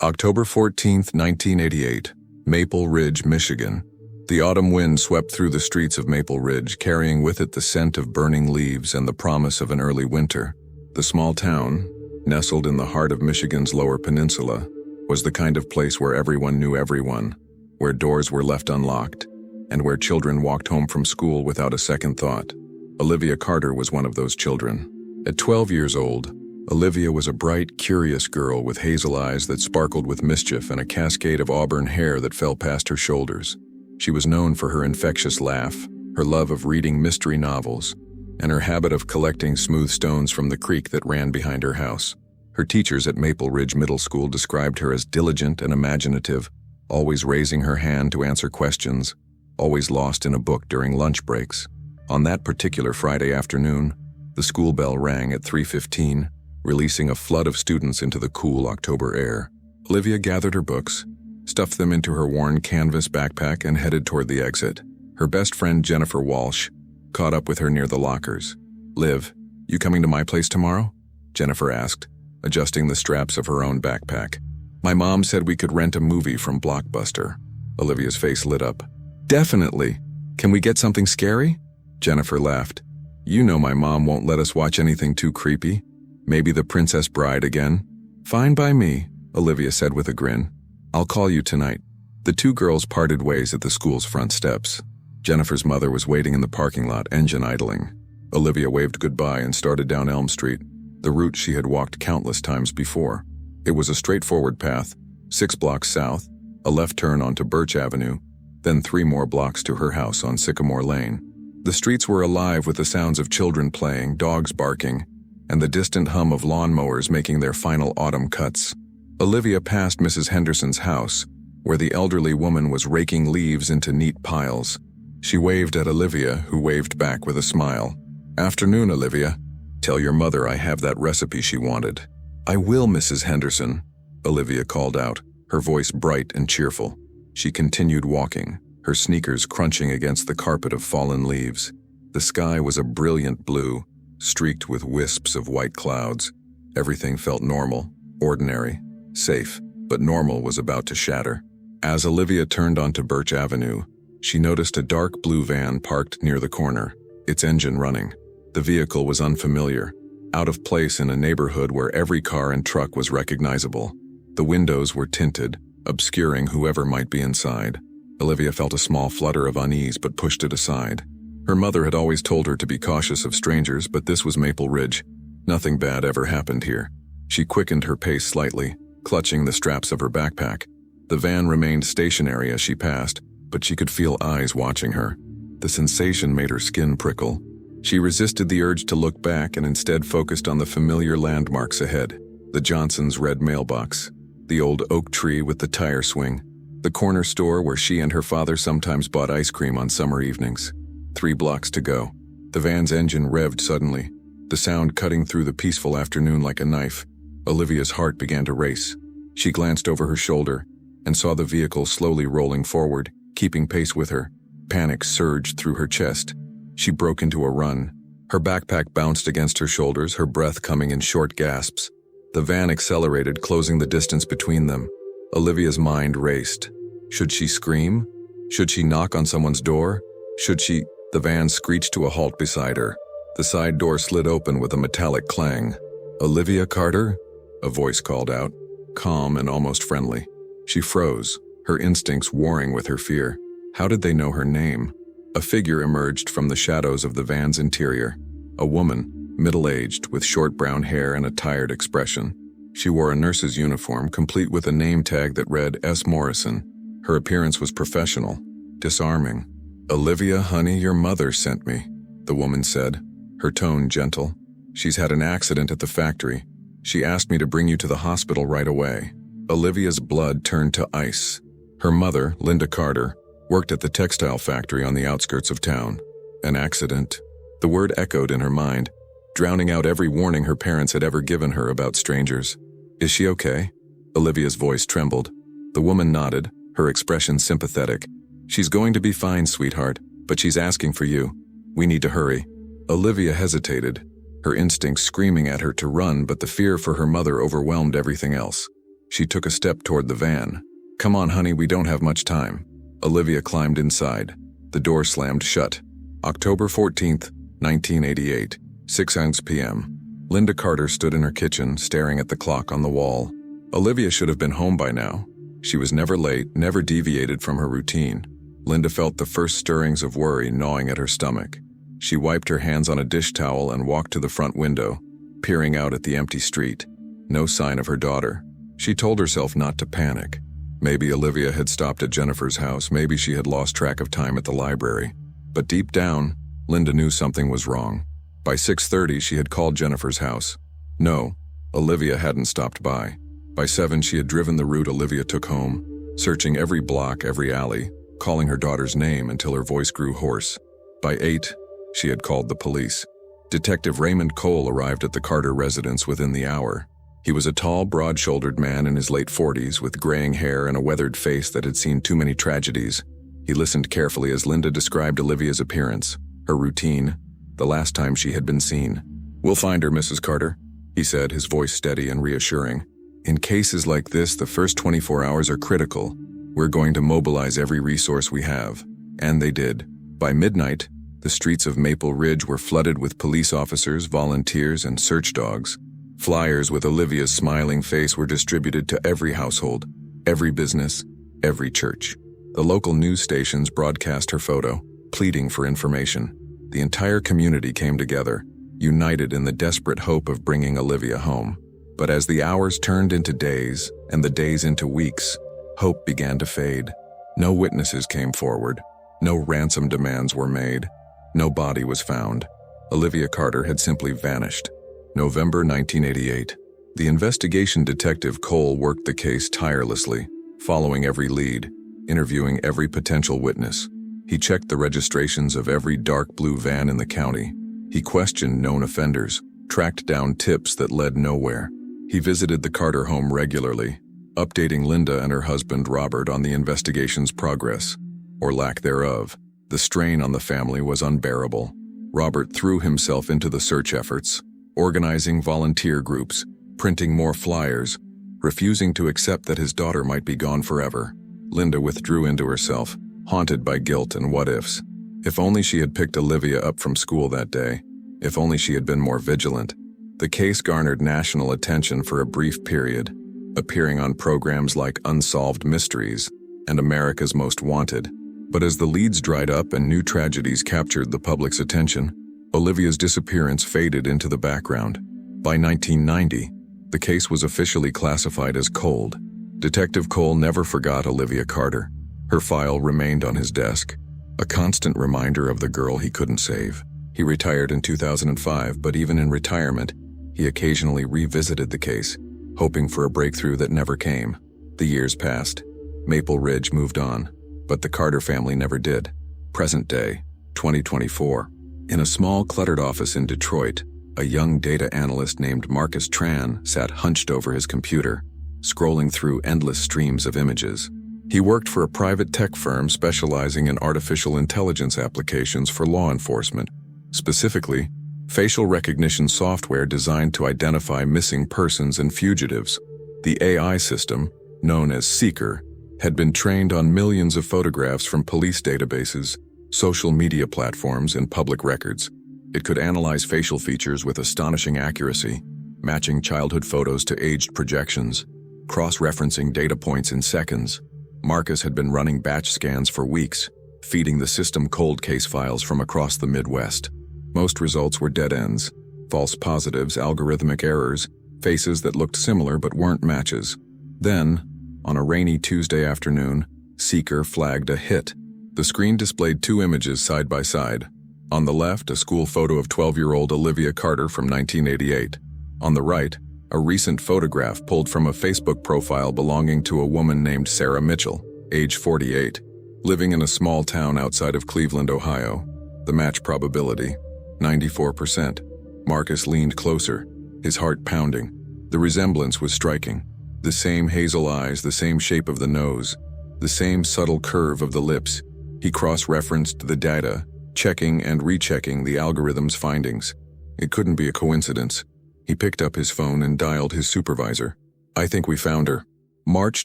October 14, 1988, Maple Ridge, Michigan. The autumn wind swept through the streets of Maple Ridge, carrying with it the scent of burning leaves and the promise of an early winter. The small town, nestled in the heart of Michigan's Lower Peninsula, was the kind of place where everyone knew everyone, where doors were left unlocked, and where children walked home from school without a second thought. Olivia Carter was one of those children. At 12 years old, Olivia was a bright, curious girl with hazel eyes that sparkled with mischief and a cascade of auburn hair that fell past her shoulders. She was known for her infectious laugh, her love of reading mystery novels, and her habit of collecting smooth stones from the creek that ran behind her house. Her teachers at Maple Ridge Middle School described her as diligent and imaginative, always raising her hand to answer questions, always lost in a book during lunch breaks. On that particular Friday afternoon, the school bell rang at 3:15, releasing a flood of students into the cool October air. Olivia gathered her books, stuffed them into her worn canvas backpack, and headed toward the exit. Her best friend Jennifer Walsh caught up with her near the lockers. "Liv, you coming to my place tomorrow?" Jennifer asked, adjusting the straps of her own backpack. "My mom said we could rent a movie from Blockbuster." Olivia's face lit up. "Definitely. Can we get something scary?" Jennifer laughed. "You know my mom won't let us watch anything too creepy. Maybe The Princess Bride again?" "Fine by me," Olivia said with a grin. "I'll call you tonight." The two girls parted ways at the school's front steps. Jennifer's mother was waiting in the parking lot, engine idling. Olivia waved goodbye and started down Elm Street, the route she had walked countless times before. It was a straightforward path, 6 blocks south, a left turn onto Birch Avenue, then 3 more blocks to her house on Sycamore Lane. The streets were alive with the sounds of children playing, dogs barking, and the distant hum of lawnmowers making their final autumn cuts. Olivia passed Mrs. Henderson's house, where the elderly woman was raking leaves into neat piles. She waved at Olivia, who waved back with a smile. "Afternoon, Olivia. Tell your mother I have that recipe she wanted." "I will, Mrs. Henderson," Olivia called out, her voice bright and cheerful. She continued walking, her sneakers crunching against the carpet of fallen leaves. The sky was a brilliant blue, streaked with wisps of white clouds. Everything felt normal, ordinary, safe, but normal was about to shatter. As Olivia turned onto Birch Avenue, she noticed a dark blue van parked near the corner, its engine running. The vehicle was unfamiliar, out of place in a neighborhood where every car and truck was recognizable. The windows were tinted, obscuring whoever might be inside. Olivia felt a small flutter of unease but pushed it aside. Her mother had always told her to be cautious of strangers, but this was Maple Ridge. Nothing bad ever happened here. She quickened her pace slightly, clutching the straps of her backpack. The van remained stationary as she passed, but she could feel eyes watching her. The sensation made her skin prickle. She resisted the urge to look back and instead focused on the familiar landmarks ahead. The Johnsons' red mailbox, the old oak tree with the tire swing, the corner store where she and her father sometimes bought ice cream on summer evenings. 3 blocks to go. The van's engine revved suddenly, the sound cutting through the peaceful afternoon like a knife. Olivia's heart began to race. She glanced over her shoulder and saw the vehicle slowly rolling forward, keeping pace with her. Panic surged through her chest. She broke into a run. Her backpack bounced against her shoulders, her breath coming in short gasps. The van accelerated, closing the distance between them. Olivia's mind raced. Should she scream? Should she knock on someone's door? Should she? The van screeched to a halt beside her. The side door slid open with a metallic clang. "Olivia Carter?" a voice called out, calm and almost friendly. She froze, her instincts warring with her fear. How did they know her name? A figure emerged from the shadows of the van's interior. A woman, middle-aged, with short brown hair and a tired expression. She wore a nurse's uniform, complete with a name tag that read S. Morrison. Her appearance was professional, disarming. "Olivia, honey, your mother sent me," the woman said, her tone gentle. "She's had an accident at the factory. She asked me to bring you to the hospital right away." Olivia's blood turned to ice. Her mother, Linda Carter, worked at the textile factory on the outskirts of town. An accident. The word echoed in her mind, drowning out every warning her parents had ever given her about strangers. "Is she okay?" Olivia's voice trembled. The woman nodded, her expression sympathetic. "She's going to be fine, sweetheart, but she's asking for you. We need to hurry." Olivia hesitated, her instincts screaming at her to run, but the fear for her mother overwhelmed everything else. She took a step toward the van. "Come on, honey, we don't have much time." Olivia climbed inside. The door slammed shut. October 14th, 1988, 6 p.m. Linda Carter stood in her kitchen, staring at the clock on the wall. Olivia should have been home by now. She was never late, never deviated from her routine. Linda felt the first stirrings of worry gnawing at her stomach. She wiped her hands on a dish towel and walked to the front window, peering out at the empty street. No sign of her daughter. She told herself not to panic. Maybe Olivia had stopped at Jennifer's house, maybe she had lost track of time at the library. But deep down, Linda knew something was wrong. By 6:30, she had called Jennifer's house. No, Olivia hadn't stopped by. By 7, she had driven the route Olivia took home, searching every block, every alley, calling her daughter's name until her voice grew hoarse. By 8, she had called the police. Detective Raymond Cole arrived at the Carter residence within the hour. He was a tall, broad-shouldered man in his late 40s with graying hair and a weathered face that had seen too many tragedies. He listened carefully as Linda described Olivia's appearance, her routine, the last time she had been seen. "We'll find her, Mrs. Carter," he said, his voice steady and reassuring. "In cases like this, the first 24 hours are critical. We're going to mobilize every resource we have." And they did. By midnight, the streets of Maple Ridge were flooded with police officers, volunteers, and search dogs. Flyers with Olivia's smiling face were distributed to every household, every business, every church. The local news stations broadcast her photo, pleading for information. The entire community came together, united in the desperate hope of bringing Olivia home. But as the hours turned into days, and the days into weeks, hope began to fade. No witnesses came forward. No ransom demands were made. No body was found. Olivia Carter had simply vanished. November 1988. The investigation detective Cole worked the case tirelessly, following every lead, interviewing every potential witness. He checked the registrations of every dark blue van in the county. He questioned known offenders, tracked down tips that led nowhere. He visited the Carter home regularly, updating Linda and her husband Robert on the investigation's progress, or lack thereof. The strain on the family was unbearable. Robert threw himself into the search efforts, organizing volunteer groups, printing more flyers, refusing to accept that his daughter might be gone forever. Linda withdrew into herself, haunted by guilt and what-ifs. If only she had picked Olivia up from school that day. If only she had been more vigilant. The case garnered national attention for a brief period, appearing on programs like Unsolved Mysteries and America's Most Wanted. But as the leads dried up and new tragedies captured the public's attention, Olivia's disappearance faded into the background. By 1990, the case was officially classified as cold. Detective Cole never forgot Olivia Carter. Her file remained on his desk, a constant reminder of the girl he couldn't save. He retired in 2005, but even in retirement, he occasionally revisited the case, hoping for a breakthrough that never came. The years passed. Maple Ridge moved on, but the Carter family never did. Present day, 2024. In a small, cluttered office in Detroit, a young data analyst named Marcus Tran sat hunched over his computer, scrolling through endless streams of images. He worked for a private tech firm specializing in artificial intelligence applications for law enforcement, specifically, facial recognition software designed to identify missing persons and fugitives. The AI system, known as Seeker, had been trained on millions of photographs from police databases, social media platforms, and public records. It could analyze facial features with astonishing accuracy, matching childhood photos to aged projections, cross-referencing data points in seconds. Marcus had been running batch scans for weeks, feeding the system cold case files from across the Midwest. Most results were dead ends, false positives, algorithmic errors, faces that looked similar but weren't matches. Then, on a rainy Tuesday afternoon, Seeker flagged a hit. The screen displayed two images side by side. On the left, a school photo of 12-year-old Olivia Carter from 1988. On the right, a recent photograph pulled from a Facebook profile belonging to a woman named Sarah Mitchell, age 48, living in a small town outside of Cleveland, Ohio. The match probability, 94%. Marcus leaned closer, his heart pounding. The resemblance was striking. The same hazel eyes, the same shape of the nose, the same subtle curve of the lips. He cross-referenced the data, checking and rechecking the algorithm's findings. It couldn't be a coincidence. He picked up his phone and dialed his supervisor. "I think we found her," March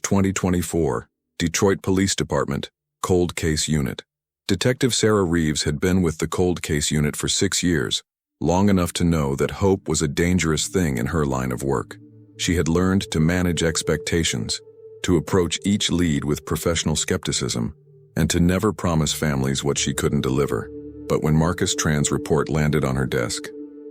2024, Detroit Police Department, Cold Case Unit. Detective Sarah Reeves had been with the Cold Case Unit for 6 years, long enough to know that hope was a dangerous thing in her line of work. She had learned to manage expectations, to approach each lead with professional skepticism, and to never promise families what she couldn't deliver. But when Marcus Tran's report landed on her desk,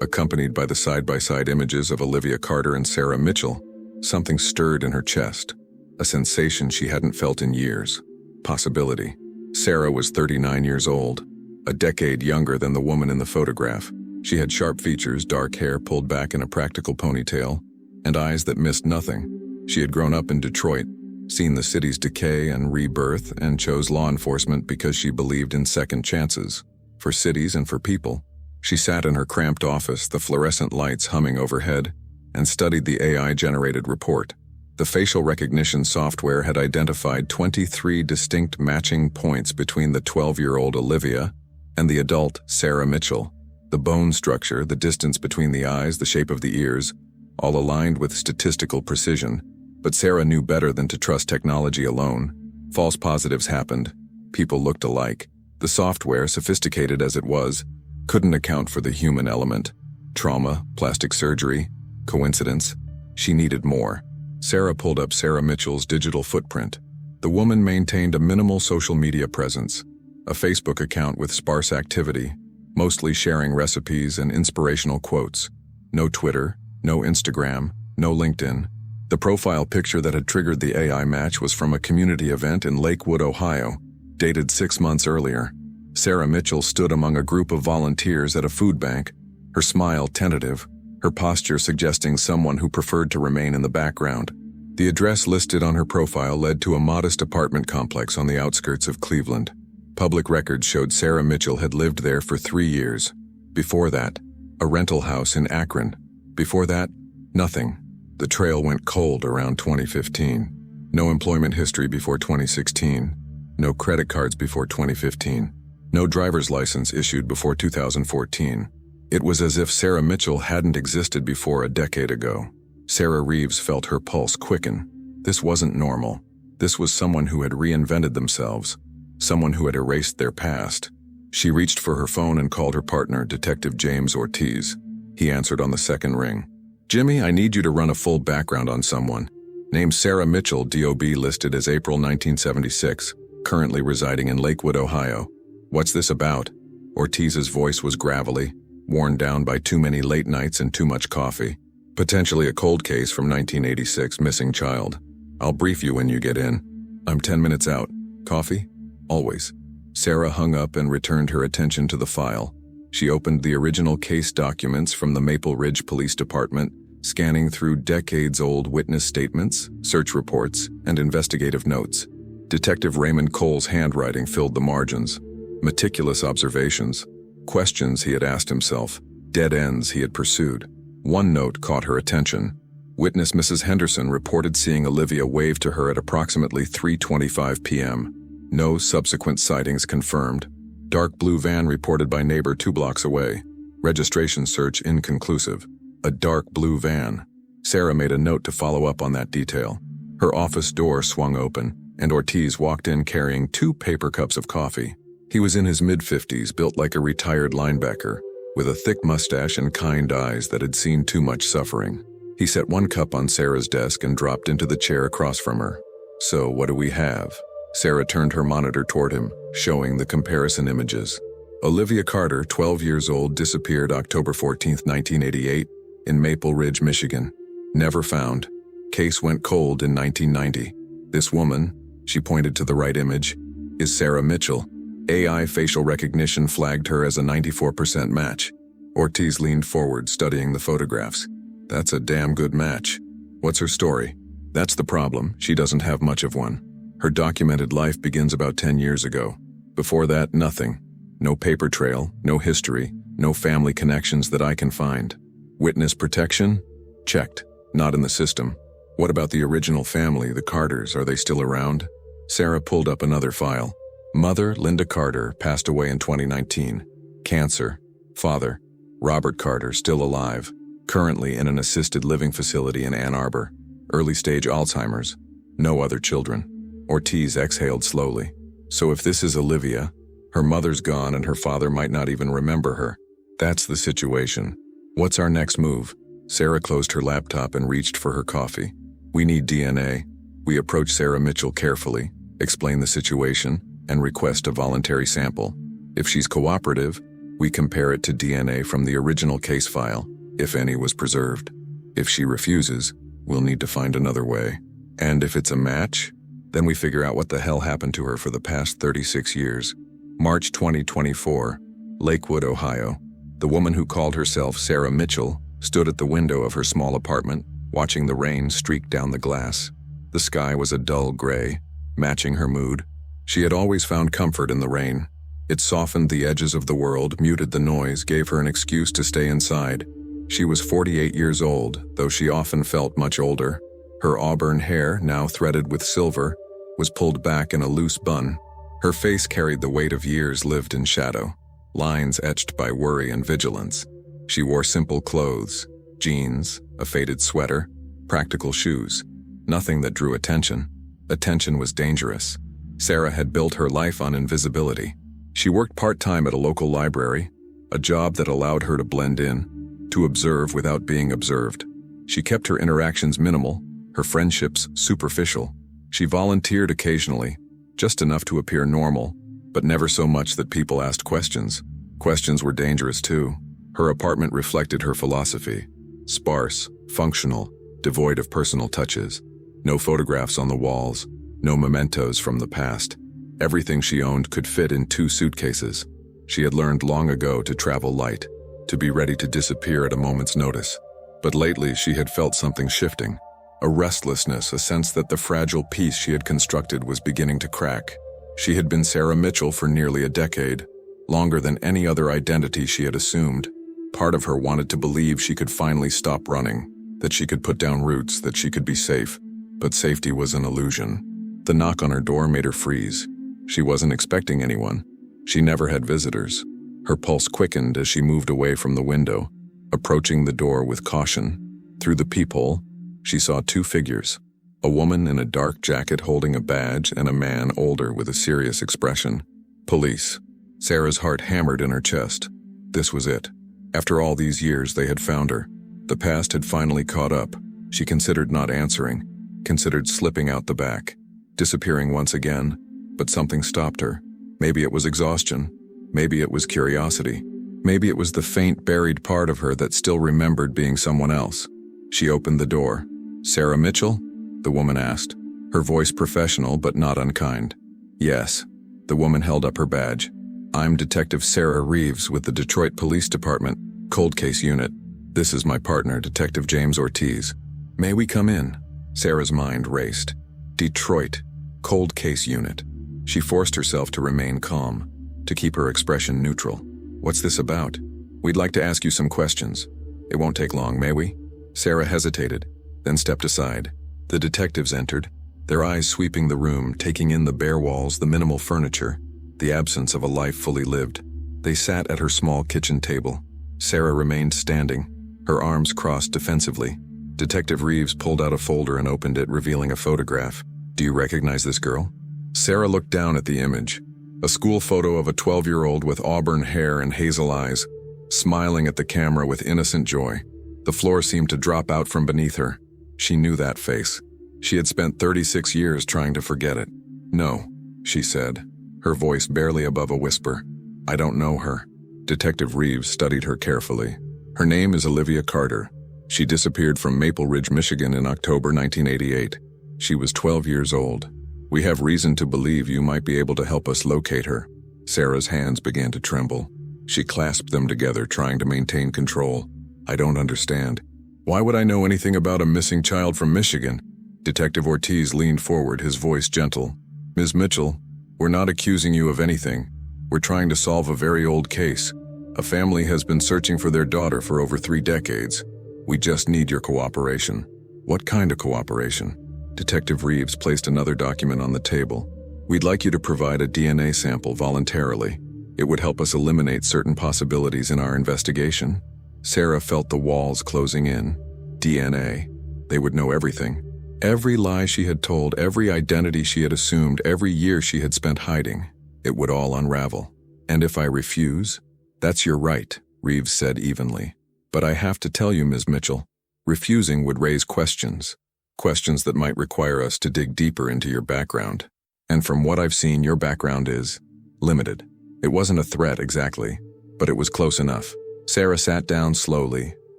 accompanied by the side-by-side images of Olivia Carter and Sarah Mitchell, something stirred in her chest, a sensation she hadn't felt in years. Possibility. Sarah was 39 years old, a decade younger than the woman in the photograph. She had sharp features, dark hair pulled back in a practical ponytail, and eyes that missed nothing. She had grown up in Detroit, seen the city's decay and rebirth, and chose law enforcement because she believed in second chances, for cities and for people. She sat in her cramped office, the fluorescent lights humming overhead, and studied the AI-generated report. The facial recognition software had identified 23 distinct matching points between the 12-year-old Olivia and the adult Sarah Mitchell. The bone structure, the distance between the eyes, the shape of the ears, all aligned with statistical precision. But Sarah knew better than to trust technology alone. False positives happened. People looked alike. The software, sophisticated as it was, couldn't account for the human element. Trauma, plastic surgery, coincidence. She needed more. Sarah pulled up Sarah Mitchell's digital footprint. The woman maintained a minimal social media presence, a Facebook account with sparse activity, mostly sharing recipes and inspirational quotes. No Twitter, no Instagram, no LinkedIn. The profile picture that had triggered the AI match was from a community event in Lakewood, Ohio, dated 6 months earlier. Sarah Mitchell stood among a group of volunteers at a food bank, her smile tentative, her posture suggesting someone who preferred to remain in the background. The address listed on her profile led to a modest apartment complex on the outskirts of Cleveland. Public records showed Sarah Mitchell had lived there for 3 years. Before that, a rental house in Akron. Before that, nothing. The trail went cold around 2015. No employment history before 2016. No credit cards before 2015. No driver's license issued before 2014. It was as if Sarah Mitchell hadn't existed before a decade ago. Sarah Reeves felt her pulse quicken. This wasn't normal. This was someone who had reinvented themselves, someone who had erased their past. She reached for her phone and called her partner, Detective James Ortiz. He answered on the second ring. "Jimmy, I need you to run a full background on someone. Named Sarah Mitchell, DOB listed as April 1976, currently residing in Lakewood, Ohio. What's this about?" Ortiz's voice was gravelly, worn down by too many late nights and too much coffee. "Potentially a cold case from 1986, missing child. I'll brief you when you get in. I'm 10 minutes out. Coffee? Always." Sarah hung up and returned her attention to the file. She opened the original case documents from the Maple Ridge Police Department, scanning through decades-old witness statements, search reports, and investigative notes. Detective Raymond Cole's handwriting filled the margins. Meticulous observations, questions he had asked himself, dead ends he had pursued. One note caught her attention. Witness Mrs. Henderson reported seeing Olivia wave to her at approximately 3:25 p.m. No subsequent sightings confirmed. Dark blue van reported by neighbor 2 blocks away. Registration search inconclusive. A dark blue van. Sarah made a note to follow up on that detail. Her office door swung open, and Ortiz walked in carrying 2 paper cups of coffee. He was in his mid-50s, built like a retired linebacker, with a thick mustache and kind eyes that had seen too much suffering. He set 1 cup on Sarah's desk and dropped into the chair across from her. "So, what do we have?" Sarah turned her monitor toward him, showing the comparison images. Olivia Carter, 12 years old, disappeared October 14, 1988, in Maple Ridge, Michigan. Never found. Case went cold in 1990. This woman, she pointed to the right image, is Sarah Mitchell. AI facial recognition flagged her as a 94% match. Ortiz leaned forward, studying the photographs. "That's a damn good match. What's her story?" "That's the problem. She doesn't have much of one. Her documented life begins about 10 years ago. Before that, nothing. No paper trail, no history, no family connections that I can find. Witness protection? Checked. Not in the system. What about the original family, the Carters? Are they still around?" Sarah pulled up another file. Mother, Linda Carter, passed away in 2019. Cancer. Father, Robert Carter, still alive, currently in an assisted living facility in Ann Arbor. Early-stage Alzheimer's. No other children. Ortiz exhaled slowly. So if this is Olivia, her mother's gone and her father might not even remember her. That's the situation. What's our next move? Sarah closed her laptop and reached for her coffee. We need DNA. We approach Sarah Mitchell carefully, explain the situation, and request a voluntary sample. If she's cooperative, we compare it to DNA from the original case file, if any was preserved. If she refuses, we'll need to find another way. And if it's a match, then we figure out what the hell happened to her for the past 36 years. March 2024, Lakewood, Ohio. The woman who called herself Sarah Mitchell stood at the window of her small apartment, watching the rain streak down the glass. The sky was a dull gray, matching her mood. She had always found comfort in the rain. It softened the edges of the world, muted the noise, gave her an excuse to stay inside. She was 48 years old, though she often felt much older. Her auburn hair, now threaded with silver, was pulled back in a loose bun. Her face carried the weight of years lived in shadow, lines etched by worry and vigilance. She wore simple clothes, jeans, a faded sweater, practical shoes. Nothing that drew attention. Attention was dangerous. Sarah had built her life on invisibility. She worked part-time at a local library, a job that allowed her to blend in, to observe without being observed. She kept her interactions minimal, her friendships superficial. She volunteered occasionally, just enough to appear normal, but never so much that people asked questions. Questions were dangerous too. Her apartment reflected her philosophy. Sparse, functional, devoid of personal touches. No photographs on the walls, no mementos from the past. Everything she owned could fit in 2 suitcases. She had learned long ago to travel light, to be ready to disappear at a moment's notice. But lately she had felt something shifting. A restlessness, a sense that the fragile piece she had constructed was beginning to crack. She had been Sarah Mitchell for nearly a decade, longer than any other identity she had assumed. Part of her wanted to believe she could finally stop running, that she could put down roots, that she could be safe. But safety was an illusion. The knock on her door made her freeze. She wasn't expecting anyone. She never had visitors. Her pulse quickened as she moved away from the window, approaching the door with caution. Through the peephole, she saw 2 figures, a woman in a dark jacket holding a badge and a man older with a serious expression. Police. Sarah's heart hammered in her chest. This was it. After all these years, they had found her. The past had finally caught up. She considered not answering, considered slipping out the back, disappearing once again, but something stopped her. Maybe it was exhaustion. Maybe it was curiosity. Maybe it was the faint, buried part of her that still remembered being someone else. She opened the door. "Sarah Mitchell?" the woman asked, her voice professional but not unkind. "Yes." The woman held up her badge. "I'm Detective Sarah Reeves with the Detroit Police Department, Cold Case Unit. This is my partner, Detective James Ortiz. May we come in?" Sarah's mind raced. Detroit, Cold Case Unit. She forced herself to remain calm, to keep her expression neutral. "What's this about?" "We'd like to ask you some questions. It won't take long, may we?" Sarah hesitated, then stepped aside. The detectives entered, their eyes sweeping the room, taking in the bare walls, the minimal furniture, the absence of a life fully lived. They sat at her small kitchen table. Sarah remained standing, her arms crossed defensively. Detective Reeves pulled out a folder and opened it, revealing a photograph. "Do you recognize this girl?" Sarah looked down at the image. A school photo of a 12-year-old with auburn hair and hazel eyes, smiling at the camera with innocent joy. The floor seemed to drop out from beneath her. She knew that face. She had spent 36 years trying to forget it. "No," she said, her voice barely above a whisper. "I don't know her." Detective Reeves studied her carefully. "Her name is Olivia Carter. She disappeared from Maple Ridge, Michigan in October 1988. She was 12 years old. We have reason to believe you might be able to help us locate her." Sarah's hands began to tremble. She clasped them together, trying to maintain control. "I don't understand. Why would I know anything about a missing child from Michigan?" Detective Ortiz leaned forward, his voice gentle. "Ms. Mitchell, we're not accusing you of anything. We're trying to solve a very old case. A family has been searching for their daughter for over 3 decades. We just need your cooperation." "What kind of cooperation?" Detective Reeves placed another document on the table. "We'd like you to provide a DNA sample voluntarily. It would help us eliminate certain possibilities in our investigation." Sarah felt the walls closing in. DNA. They would know everything. Every lie she had told, every identity she had assumed, every year she had spent hiding, it would all unravel. "And if I refuse?" "That's your right," Reeves said evenly. "But I have to tell you, Ms. Mitchell, refusing would raise questions. Questions that might require us to dig deeper into your background. And from what I've seen, your background is limited." It wasn't a threat exactly, but it was close enough. Sarah sat down slowly,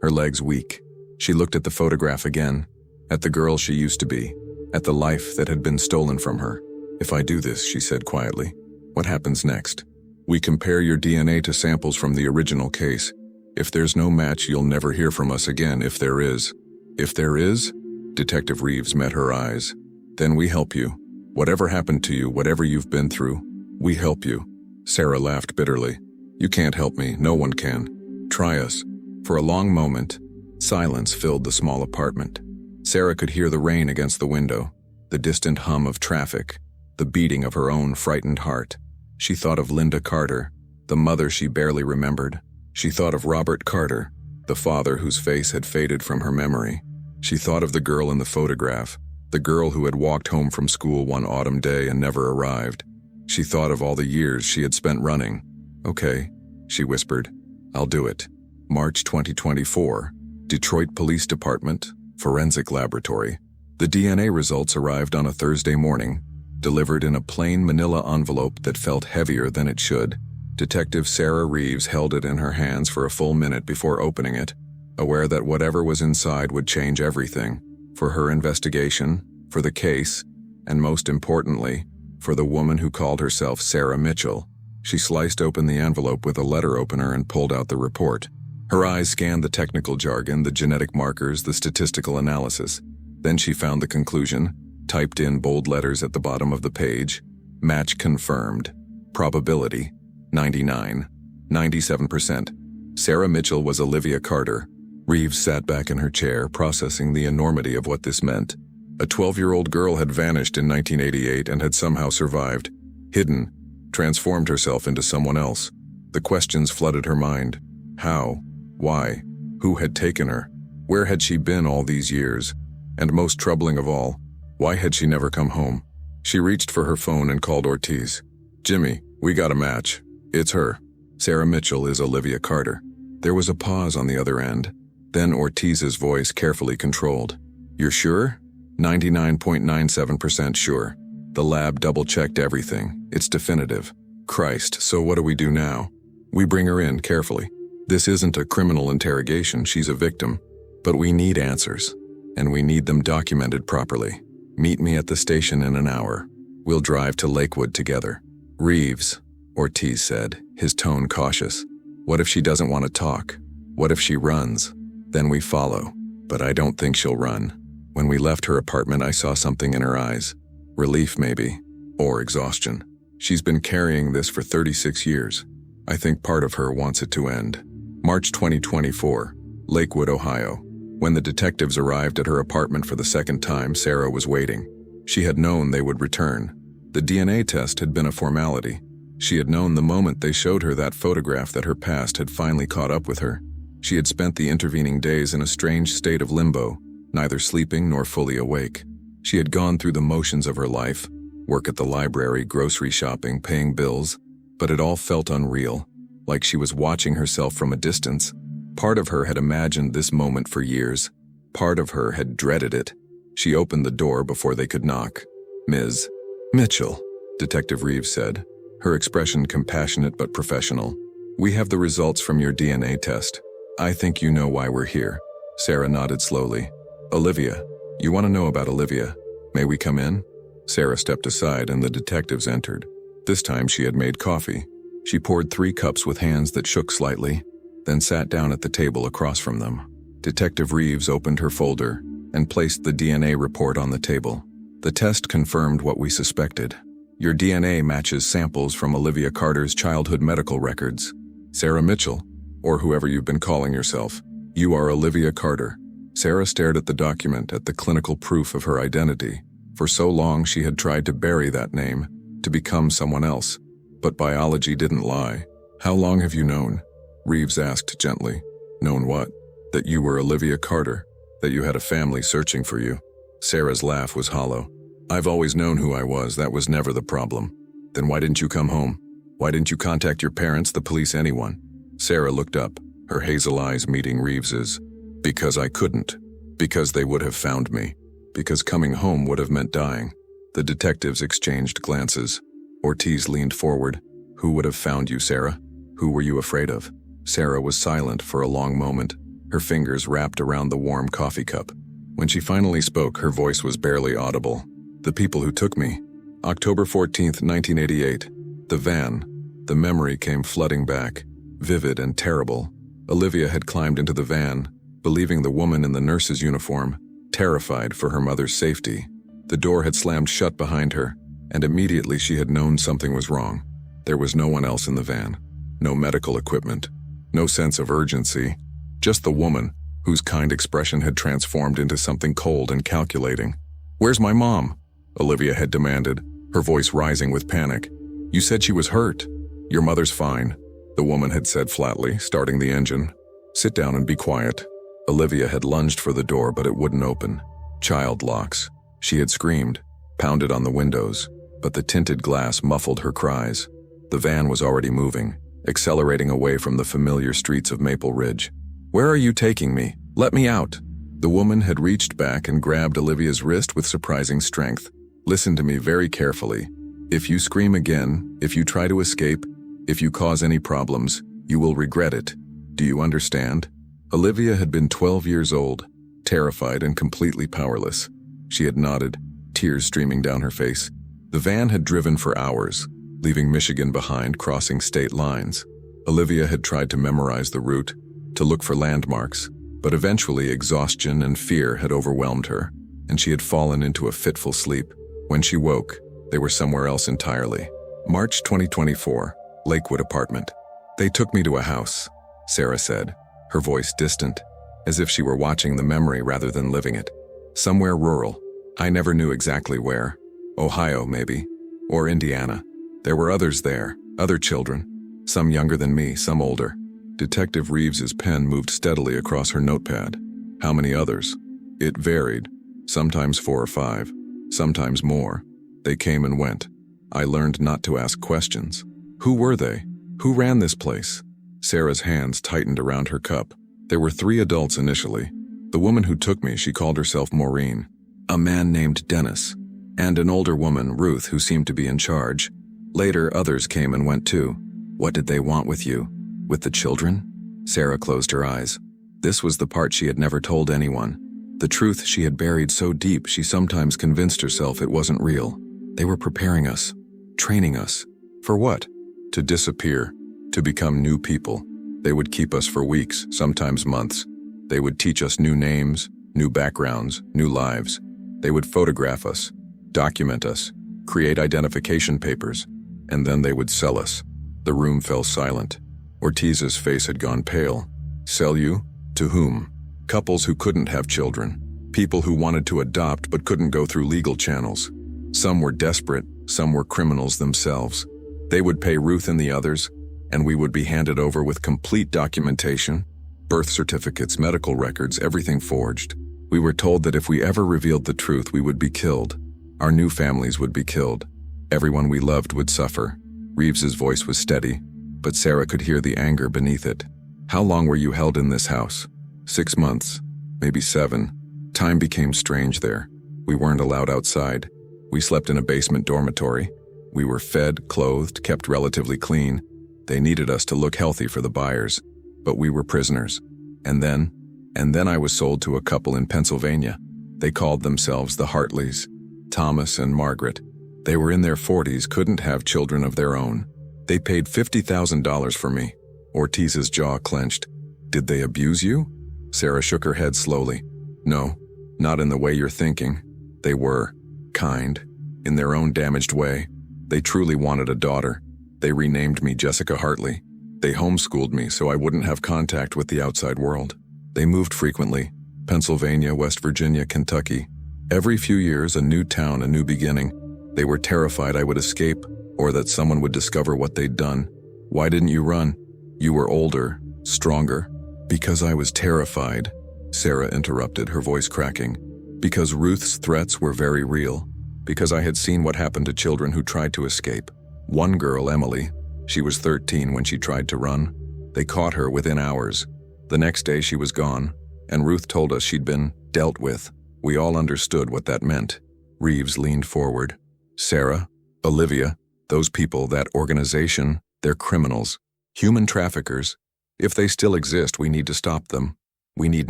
her legs weak. She looked at the photograph again, at the girl she used to be, at the life that had been stolen from her. "If I do this," she said quietly, "what happens next? We compare your DNA to samples from the original case. If there's no match, you'll never hear from us again. If there is..." "If there is?" Detective Reeves met her eyes. "Then we help you. Whatever happened to you, whatever you've been through, we help you." Sarah laughed bitterly. "You can't help me. No one can. Try us." For a long moment, silence filled the small apartment. Sarah could hear the rain against the window, the distant hum of traffic, the beating of her own frightened heart. She thought of Linda Carter, the mother she barely remembered. She thought of Robert Carter, the father whose face had faded from her memory. She thought of the girl in the photograph, the girl who had walked home from school one autumn day and never arrived. She thought of all the years she had spent running. "Okay," she whispered. "I'll do it." March 2024, Detroit Police Department, Forensic Laboratory. The DNA results arrived on a Thursday morning, delivered in a plain manila envelope that felt heavier than it should. Detective Sarah Reeves held it in her hands for a full minute before opening it, aware that whatever was inside would change everything, for her investigation, for the case, and most importantly, for the woman who called herself Sarah Mitchell. She sliced open the envelope with a letter opener and pulled out the report. Her eyes scanned the technical jargon, the genetic markers, the statistical analysis. Then she found the conclusion, typed in bold letters at the bottom of the page. "Match confirmed. Probability, 99, 97%. Sarah Mitchell was Olivia Carter." Reeves sat back in her chair, processing the enormity of what this meant. A 12-year-old girl had vanished in 1988 and had somehow survived, hidden, transformed herself into someone else. The questions flooded her mind. How? Why? Who had taken her? Where had she been all these years? And most troubling of all, why had she never come home? She reached for her phone and called Ortiz. "Jimmy, we got a match. It's her. Sarah Mitchell is Olivia Carter." There was a pause on the other end. Then Ortiz's voice, carefully controlled. "You're sure?" 99.97% sure. The lab double-checked everything. It's definitive." "Christ, so what do we do now?" "We bring her in carefully. This isn't a criminal interrogation, she's a victim. But we need answers, and we need them documented properly. Meet me at the station in an hour. We'll drive to Lakewood together." "Reeves," Ortiz said, his tone cautious. "What if she doesn't want to talk? What if she runs? Then we follow. But I don't think she'll run. When we left her apartment, I saw something in her eyes. Relief, maybe. Or exhaustion. She's been carrying this for 36 years. I think part of her wants it to end." March 2024, Lakewood, Ohio. When the detectives arrived at her apartment for the second time, Sarah was waiting. She had known they would return. The DNA test had been a formality. She had known the moment they showed her that photograph that her past had finally caught up with her. She had spent the intervening days in a strange state of limbo, neither sleeping nor fully awake. She had gone through the motions of her life, work at the library, grocery shopping, paying bills, but it all felt unreal, like she was watching herself from a distance. Part of her had imagined this moment for years. Part of her had dreaded it. She opened the door before they could knock. "Ms. Mitchell," Detective Reeves said, her expression compassionate but professional. "We have the results from your DNA test. I think you know why we're here." Sarah nodded slowly. "Olivia, you want to know about Olivia? May we come in?" Sarah stepped aside and the detectives entered. This time she had made coffee. She poured 3 cups with hands that shook slightly, then sat down at the table across from them. Detective Reeves opened her folder and placed the DNA report on the table. "The test confirmed what we suspected. Your DNA matches samples from Olivia Carter's childhood medical records. Sarah Mitchell, or whoever you've been calling yourself, you are Olivia Carter." Sarah stared at the document, at the clinical proof of her identity. For so long she had tried to bury that name, to become someone else. But biology didn't lie. "How long have you known?" Reeves asked gently. "Known what?" "That you were Olivia Carter, that you had a family searching for you." Sarah's laugh was hollow. I've always known who I was, that was never the problem. Then why didn't you come home? Why didn't you contact your parents, the police, anyone? Sarah looked up, her hazel eyes meeting Reeves's. Because I couldn't. Because they would have found me. Because coming home would have meant dying. The detectives exchanged glances. Ortiz leaned forward. Who would have found you, Sarah? Who were you afraid of? Sarah was silent for a long moment, her fingers wrapped around the warm coffee cup. When she finally spoke, her voice was barely audible. The people who took me. October 14th, 1988. The van. The memory came flooding back, vivid and terrible. Olivia had climbed into the van, believing the woman in the nurse's uniform, terrified for her mother's safety. The door had slammed shut behind her, and immediately she had known something was wrong. There was no one else in the van. No medical equipment. No sense of urgency. Just the woman, whose kind expression had transformed into something cold and calculating. "Where's my mom?" Olivia had demanded, her voice rising with panic. "You said she was hurt." "Your mother's fine," the woman had said flatly, starting the engine. "Sit down and be quiet." Olivia had lunged for the door, but it wouldn't open. Child locks. She had screamed, pounded on the windows, but the tinted glass muffled her cries. The van was already moving, accelerating away from the familiar streets of Maple Ridge. "Where are you taking me? Let me out." The woman had reached back and grabbed Olivia's wrist with surprising strength. "Listen to me very carefully. If you scream again, if you try to escape, if you cause any problems, you will regret it. Do you understand?" Olivia had been 12 years old, terrified and completely powerless. She had nodded, tears streaming down her face. The van had driven for hours, leaving Michigan behind, crossing state lines. Olivia had tried to memorize the route, to look for landmarks, but eventually exhaustion and fear had overwhelmed her, and she had fallen into a fitful sleep. When she woke, they were somewhere else entirely. March 2024, Lakewood apartment. "They took me to a house," Sarah said, her voice distant, as if she were watching the memory rather than living it. "Somewhere rural. I never knew exactly where. Ohio, maybe. Or Indiana. There were others there, other children. Some younger than me, some older." Detective Reeves's pen moved steadily across her notepad. "How many others?" "It varied. Sometimes 4 or 5. Sometimes more. They came and went. I learned not to ask questions." "Who were they? Who ran this place?" Sarah's hands tightened around her cup. "There were 3 adults initially. The woman who took me, she called herself Maureen. A man named Dennis. And an older woman, Ruth, who seemed to be in charge. Later, others came and went too." "What did they want with you? With the children?" Sarah closed her eyes. This was the part she had never told anyone. The truth she had buried so deep she sometimes convinced herself it wasn't real. They were preparing us, training us. For what? To disappear, to become new people. They would keep us for weeks, sometimes months. They would teach us new names, new backgrounds, new lives. They would photograph us, document us, create identification papers, and then they would sell us. The room fell silent. Ortiz's face had gone pale. "Sell you? To whom?" "Couples who couldn't have children. People who wanted to adopt but couldn't go through legal channels. Some were desperate, some were criminals themselves. They would pay Ruth and the others, and we would be handed over with complete documentation, birth certificates, medical records, everything forged. We were told that if we ever revealed the truth, we would be killed. Our new families would be killed. Everyone we loved would suffer." Reeves's voice was steady, but Sarah could hear the anger beneath it. "How long were you held in this house?" 6 months, maybe 7. Time became strange there. We weren't allowed outside. We slept in a basement dormitory. We were fed, clothed, kept relatively clean. They needed us to look healthy for the buyers, but we were prisoners. And then I was sold to a couple in Pennsylvania. They called themselves the Hartleys, Thomas and Margaret. They were in their 40s, couldn't have children of their own. They paid $50,000 for me." Ortiz's jaw clenched. "Did they abuse you?" Sarah shook her head slowly. "No, not in the way you're thinking. They were kind, in their own damaged way. They truly wanted a daughter. They renamed me Jessica Hartley. They homeschooled me so I wouldn't have contact with the outside world. They moved frequently. Pennsylvania, West Virginia, Kentucky. Every few years, a new town, a new beginning. They were terrified I would escape, or that someone would discover what they'd done. Why didn't you run? You were older, stronger." "Because I was terrified," Sarah interrupted, her voice cracking. Because Ruth's threats were very real. Because I had seen what happened to children who tried to escape. One girl, Emily, she was 13 when she tried to run. They caught her within hours. The next day she was gone, and Ruth told us she'd been dealt with. We all understood what that meant. Reeves leaned forward. Sarah, Olivia, those people, that organization, they're criminals. Human traffickers. If they still exist, we need to stop them. We need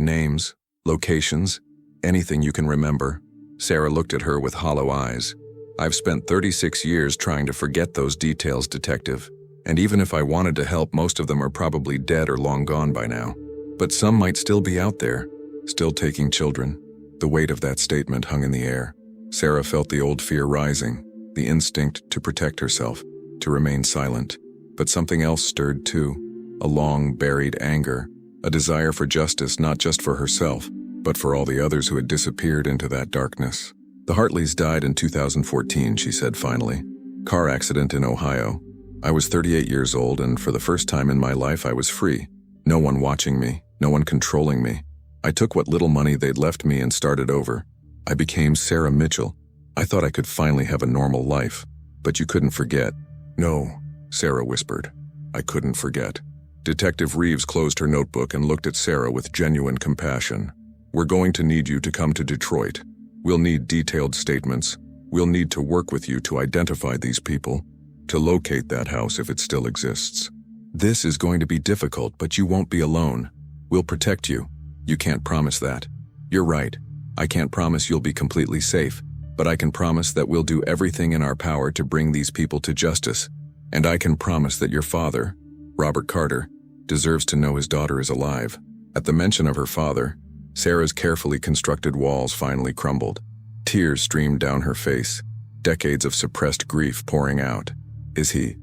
names, locations, anything you can remember. Sarah looked at her with hollow eyes. I've spent 36 years trying to forget those details, Detective. And even if I wanted to help, most of them are probably dead or long gone by now. But some might still be out there, still taking children. The weight of that statement hung in the air. Sarah felt the old fear rising, the instinct to protect herself, to remain silent. But something else stirred too, a long buried anger, a desire for justice not just for herself, but for all the others who had disappeared into that darkness. The Hartleys died in 2014, she said finally. Car accident in Ohio. I was 38 years old, and for the first time in my life I was free. No one watching me, no one controlling me. I took what little money they'd left me and started over. I became Sarah Mitchell. I thought I could finally have a normal life. But you couldn't forget. No, Sarah whispered. I couldn't forget. Detective Reeves closed her notebook and looked at Sarah with genuine compassion. We're going to need you to come to Detroit. We'll need detailed statements. We'll need to work with you to identify these people, to locate that house if it still exists. This is going to be difficult, but you won't be alone. We'll protect you. You can't promise that. You're right. I can't promise you'll be completely safe, but I can promise that we'll do everything in our power to bring these people to justice. And I can promise that your father, Robert Carter, deserves to know his daughter is alive. At the mention of her father, Sarah's carefully constructed walls finally crumbled. Tears streamed down her face, decades of suppressed grief pouring out. Is he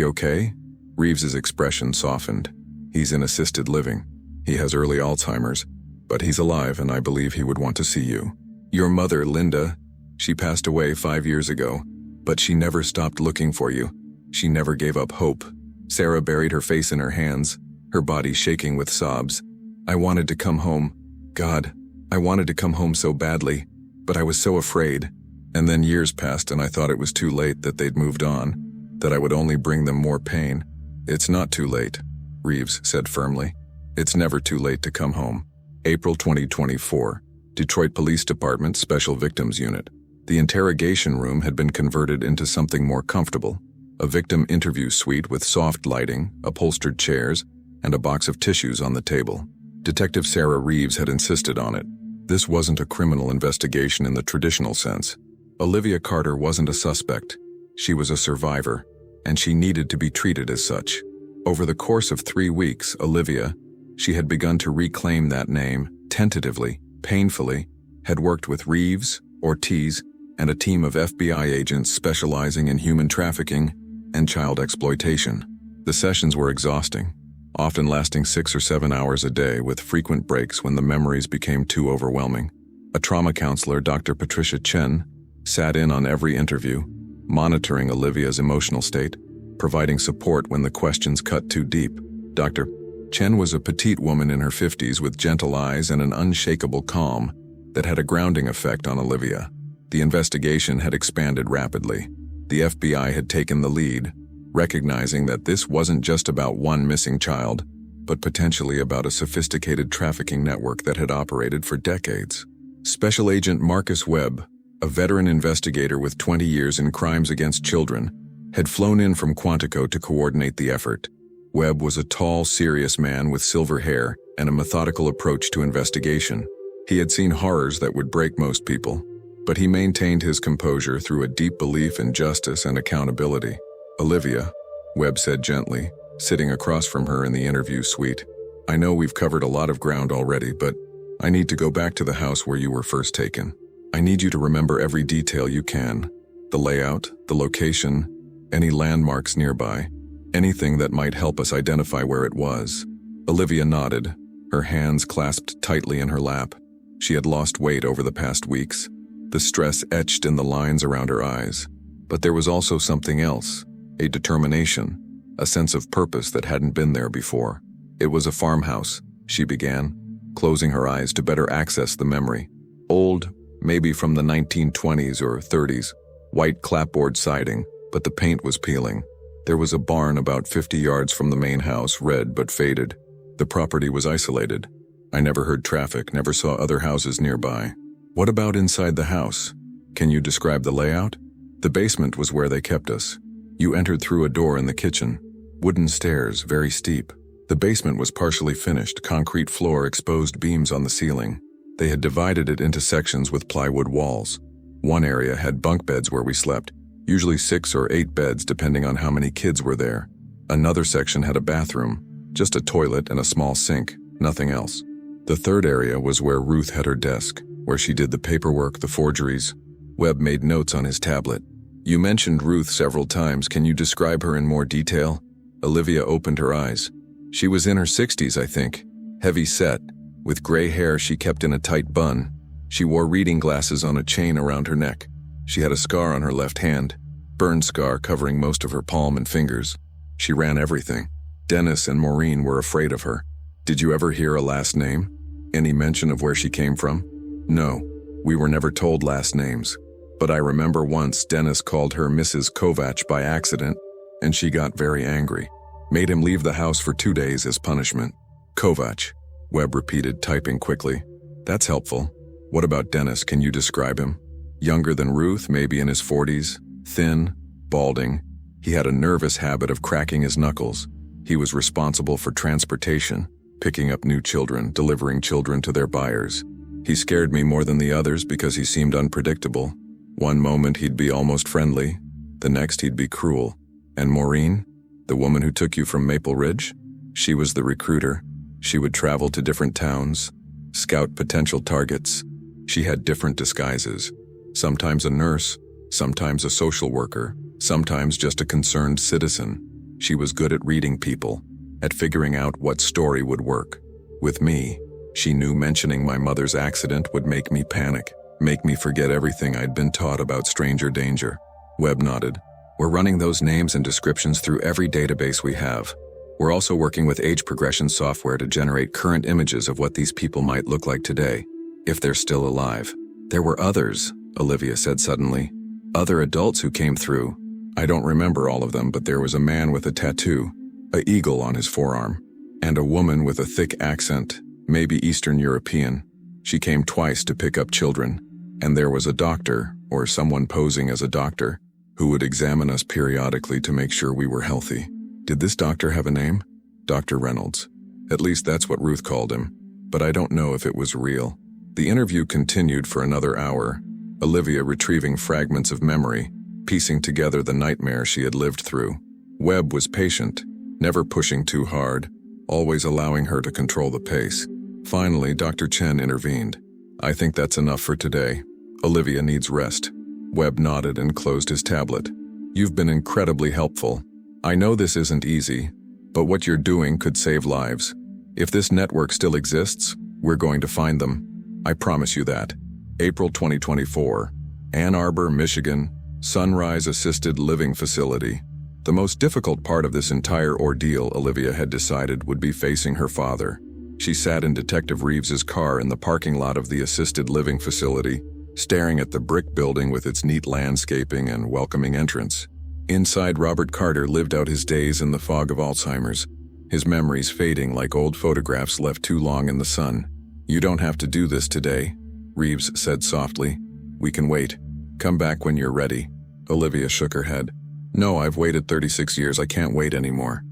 okay? Reeves's expression softened. He's in assisted living. He has early Alzheimer's, but he's alive and I believe he would want to see you. Your mother, Linda, she passed away 5 years ago, but she never stopped looking for you. She never gave up hope. Sarah buried her face in her hands, her body shaking with sobs. I wanted to come home. God, I wanted to come home so badly, but I was so afraid. And then years passed and I thought it was too late, that they'd moved on, that I would only bring them more pain. It's not too late, Reeves said firmly. It's never too late to come home. April 2024, Detroit Police Department Special Victims Unit. The interrogation room had been converted into something more comfortable. A victim interview suite with soft lighting, upholstered chairs, and a box of tissues on the table. Detective Sarah Reeves had insisted on it. This wasn't a criminal investigation in the traditional sense. Olivia Carter wasn't a suspect. She was a survivor, and she needed to be treated as such. Over the course of 3 weeks, Olivia, she had begun to reclaim that name, tentatively, painfully, had worked with Reeves, Ortiz, and a team of FBI agents specializing in human trafficking and child exploitation. The sessions were exhausting, often lasting 6 or 7 hours a day with frequent breaks when the memories became too overwhelming. A trauma counselor, Dr. Patricia Chen, sat in on every interview, monitoring Olivia's emotional state, providing support when the questions cut too deep. Dr. Chen was a petite woman in her 50s with gentle eyes and an unshakable calm that had a grounding effect on Olivia. The investigation had expanded rapidly. The FBI had taken the lead, recognizing that this wasn't just about one missing child, but potentially about a sophisticated trafficking network that had operated for decades. Special Agent Marcus Webb, a veteran investigator with 20 years in crimes against children, had flown in from Quantico to coordinate the effort. Webb was a tall, serious man with silver hair and a methodical approach to investigation. He had seen horrors that would break most people, but he maintained his composure through a deep belief in justice and accountability. Olivia, Webb said gently, sitting across from her in the interview suite, I know we've covered a lot of ground already, but I need to go back to the house where you were first taken. I need you to remember every detail you can. The layout, the location, any landmarks nearby, anything that might help us identify where it was. Olivia nodded, her hands clasped tightly in her lap. She had lost weight over the past weeks, the stress etched in the lines around her eyes. But there was also something else, a determination, a sense of purpose that hadn't been there before. It was a farmhouse, she began, closing her eyes to better access the memory. Old, maybe from the 1920s or 30s, white clapboard siding, but the paint was peeling. There was a barn about 50 yards from the main house, red but faded. The property was isolated. I never heard traffic, never saw other houses nearby. What about inside the house? Can you describe the layout? The basement was where they kept us. You entered through a door in the kitchen. Wooden stairs, very steep. The basement was partially finished, concrete floor, exposed beams on the ceiling. They had divided it into sections with plywood walls. One area had bunk beds where we slept, usually 6 or 8 beds depending on how many kids were there. Another section had a bathroom, just a toilet and a small sink, nothing else. The third area was where Ruth had her desk, where she did the paperwork, the forgeries. Webb made notes on his tablet. You mentioned Ruth several times. Can you describe her in more detail? Olivia opened her eyes. She was in her 60s, I think. Heavy set, with gray hair she kept in a tight bun. She wore reading glasses on a chain around her neck. She had a scar on her left hand, burn scar covering most of her palm and fingers. She ran everything. Dennis and Maureen were afraid of her. Did you ever hear a last name? Any mention of where she came from? No, we were never told last names. But I remember once Dennis called her Mrs. Kovach by accident, and she got very angry. Made him leave the house for 2 days as punishment. Kovach, Webb repeated, typing quickly. That's helpful. What about Dennis? Can you describe him? Younger than Ruth, maybe in his 40s, thin, balding. He had a nervous habit of cracking his knuckles. He was responsible for transportation, picking up new children, delivering children to their buyers. He scared me more than the others because he seemed unpredictable. One moment he'd be almost friendly, the next he'd be cruel. And Maureen, the woman who took you from Maple Ridge? She was the recruiter. She would travel to different towns, scout potential targets. She had different disguises. Sometimes a nurse, sometimes a social worker, sometimes just a concerned citizen. She was good at reading people, at figuring out what story would work. With me, she knew mentioning my mother's accident would make me panic, make me forget everything I'd been taught about stranger danger. Webb nodded. We're running those names and descriptions through every database we have. We're also working with age progression software to generate current images of what these people might look like today, if they're still alive. There were others, Olivia said suddenly. Other adults who came through. I don't remember all of them, but there was a man with a tattoo, an eagle on his forearm, and a woman with a thick accent, maybe Eastern European. She came twice to pick up children, and there was a doctor, or someone posing as a doctor, who would examine us periodically to make sure we were healthy. Did this doctor have a name? Dr. Reynolds. At least that's what Ruth called him, but I don't know if it was real. The interview continued for another hour, Olivia retrieving fragments of memory, piecing together the nightmare she had lived through. Webb was patient, never pushing too hard, always allowing her to control the pace. Finally, Dr. Chen intervened. I think that's enough for today. Olivia needs rest. Webb nodded and closed his tablet. You've been incredibly helpful. I know this isn't easy, but what you're doing could save lives. If this network still exists, we're going to find them. I promise you that. April 2024, Ann Arbor, Michigan, Sunrise Assisted Living Facility. The most difficult part of this entire ordeal, Olivia had decided, would be facing her father. She sat in Detective Reeves's car in the parking lot of the assisted living facility, staring at the brick building with its neat landscaping and welcoming entrance. Inside, Robert Carter lived out his days in the fog of Alzheimer's, his memories fading like old photographs left too long in the sun. You don't have to do this today, Reeves said softly. We can wait. Come back when you're ready. Olivia shook her head. No, I've waited 36 years. I can't wait anymore.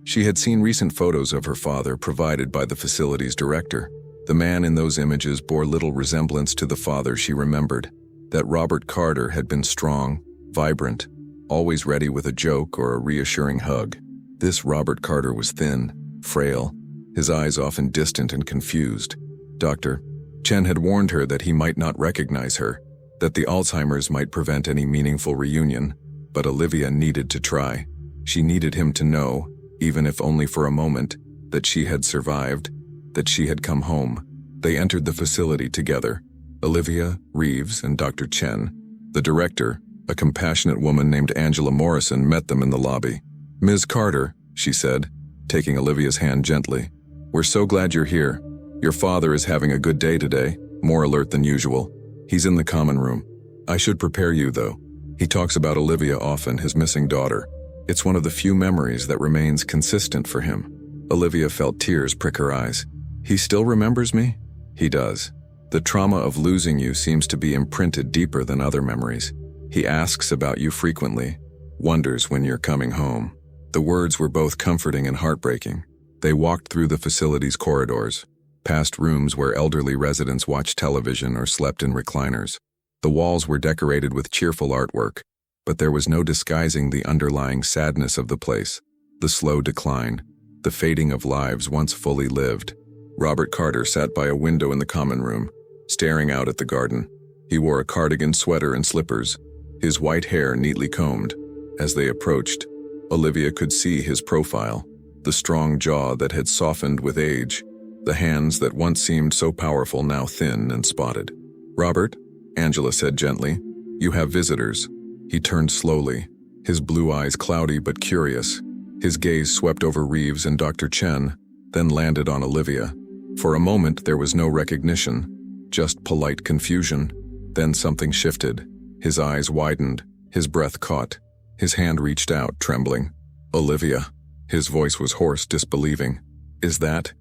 She had seen recent photos of her father provided by the facility's director. The man in those images bore little resemblance to the father she remembered. That Robert Carter had been strong, vibrant, always ready with a joke or a reassuring hug. This Robert Carter was thin, frail, his eyes often distant and confused. Dr. Chen had warned her that he might not recognize her, that the Alzheimer's might prevent any meaningful reunion, but Olivia needed to try. She needed him to know, even if only for a moment, that she had survived, that she had come home. They entered the facility together, Olivia, Reeves, and Dr. Chen. The director, a compassionate woman named Angela Morrison, met them in the lobby. Ms. Carter, she said, taking Olivia's hand gently. We're so glad you're here. Your father is having a good day today, more alert than usual. He's in the common room. I should prepare you, though. He talks about Olivia often, his missing daughter. It's one of the few memories that remains consistent for him. Olivia felt tears prick her eyes. He still remembers me? He does. The trauma of losing you seems to be imprinted deeper than other memories. He asks about you frequently, wonders when you're coming home. The words were both comforting and heartbreaking. They walked through the facility's corridors, past rooms where elderly residents watched television or slept in recliners. The walls were decorated with cheerful artwork, but there was no disguising the underlying sadness of the place, the slow decline, the fading of lives once fully lived. Robert Carter sat by a window in the common room, staring out at the garden. He wore a cardigan, sweater, and slippers, his white hair neatly combed. As they approached, Olivia could see his profile, the strong jaw that had softened with age, the hands that once seemed so powerful now thin and spotted. "Robert," Angela said gently, "you have visitors." He turned slowly, his blue eyes cloudy but curious. His gaze swept over Reeves and Dr. Chen, then landed on Olivia. For a moment there was no recognition, just polite confusion. Then something shifted. His eyes widened, his breath caught. His hand reached out, trembling. "Olivia." His voice was hoarse, disbelieving. Is that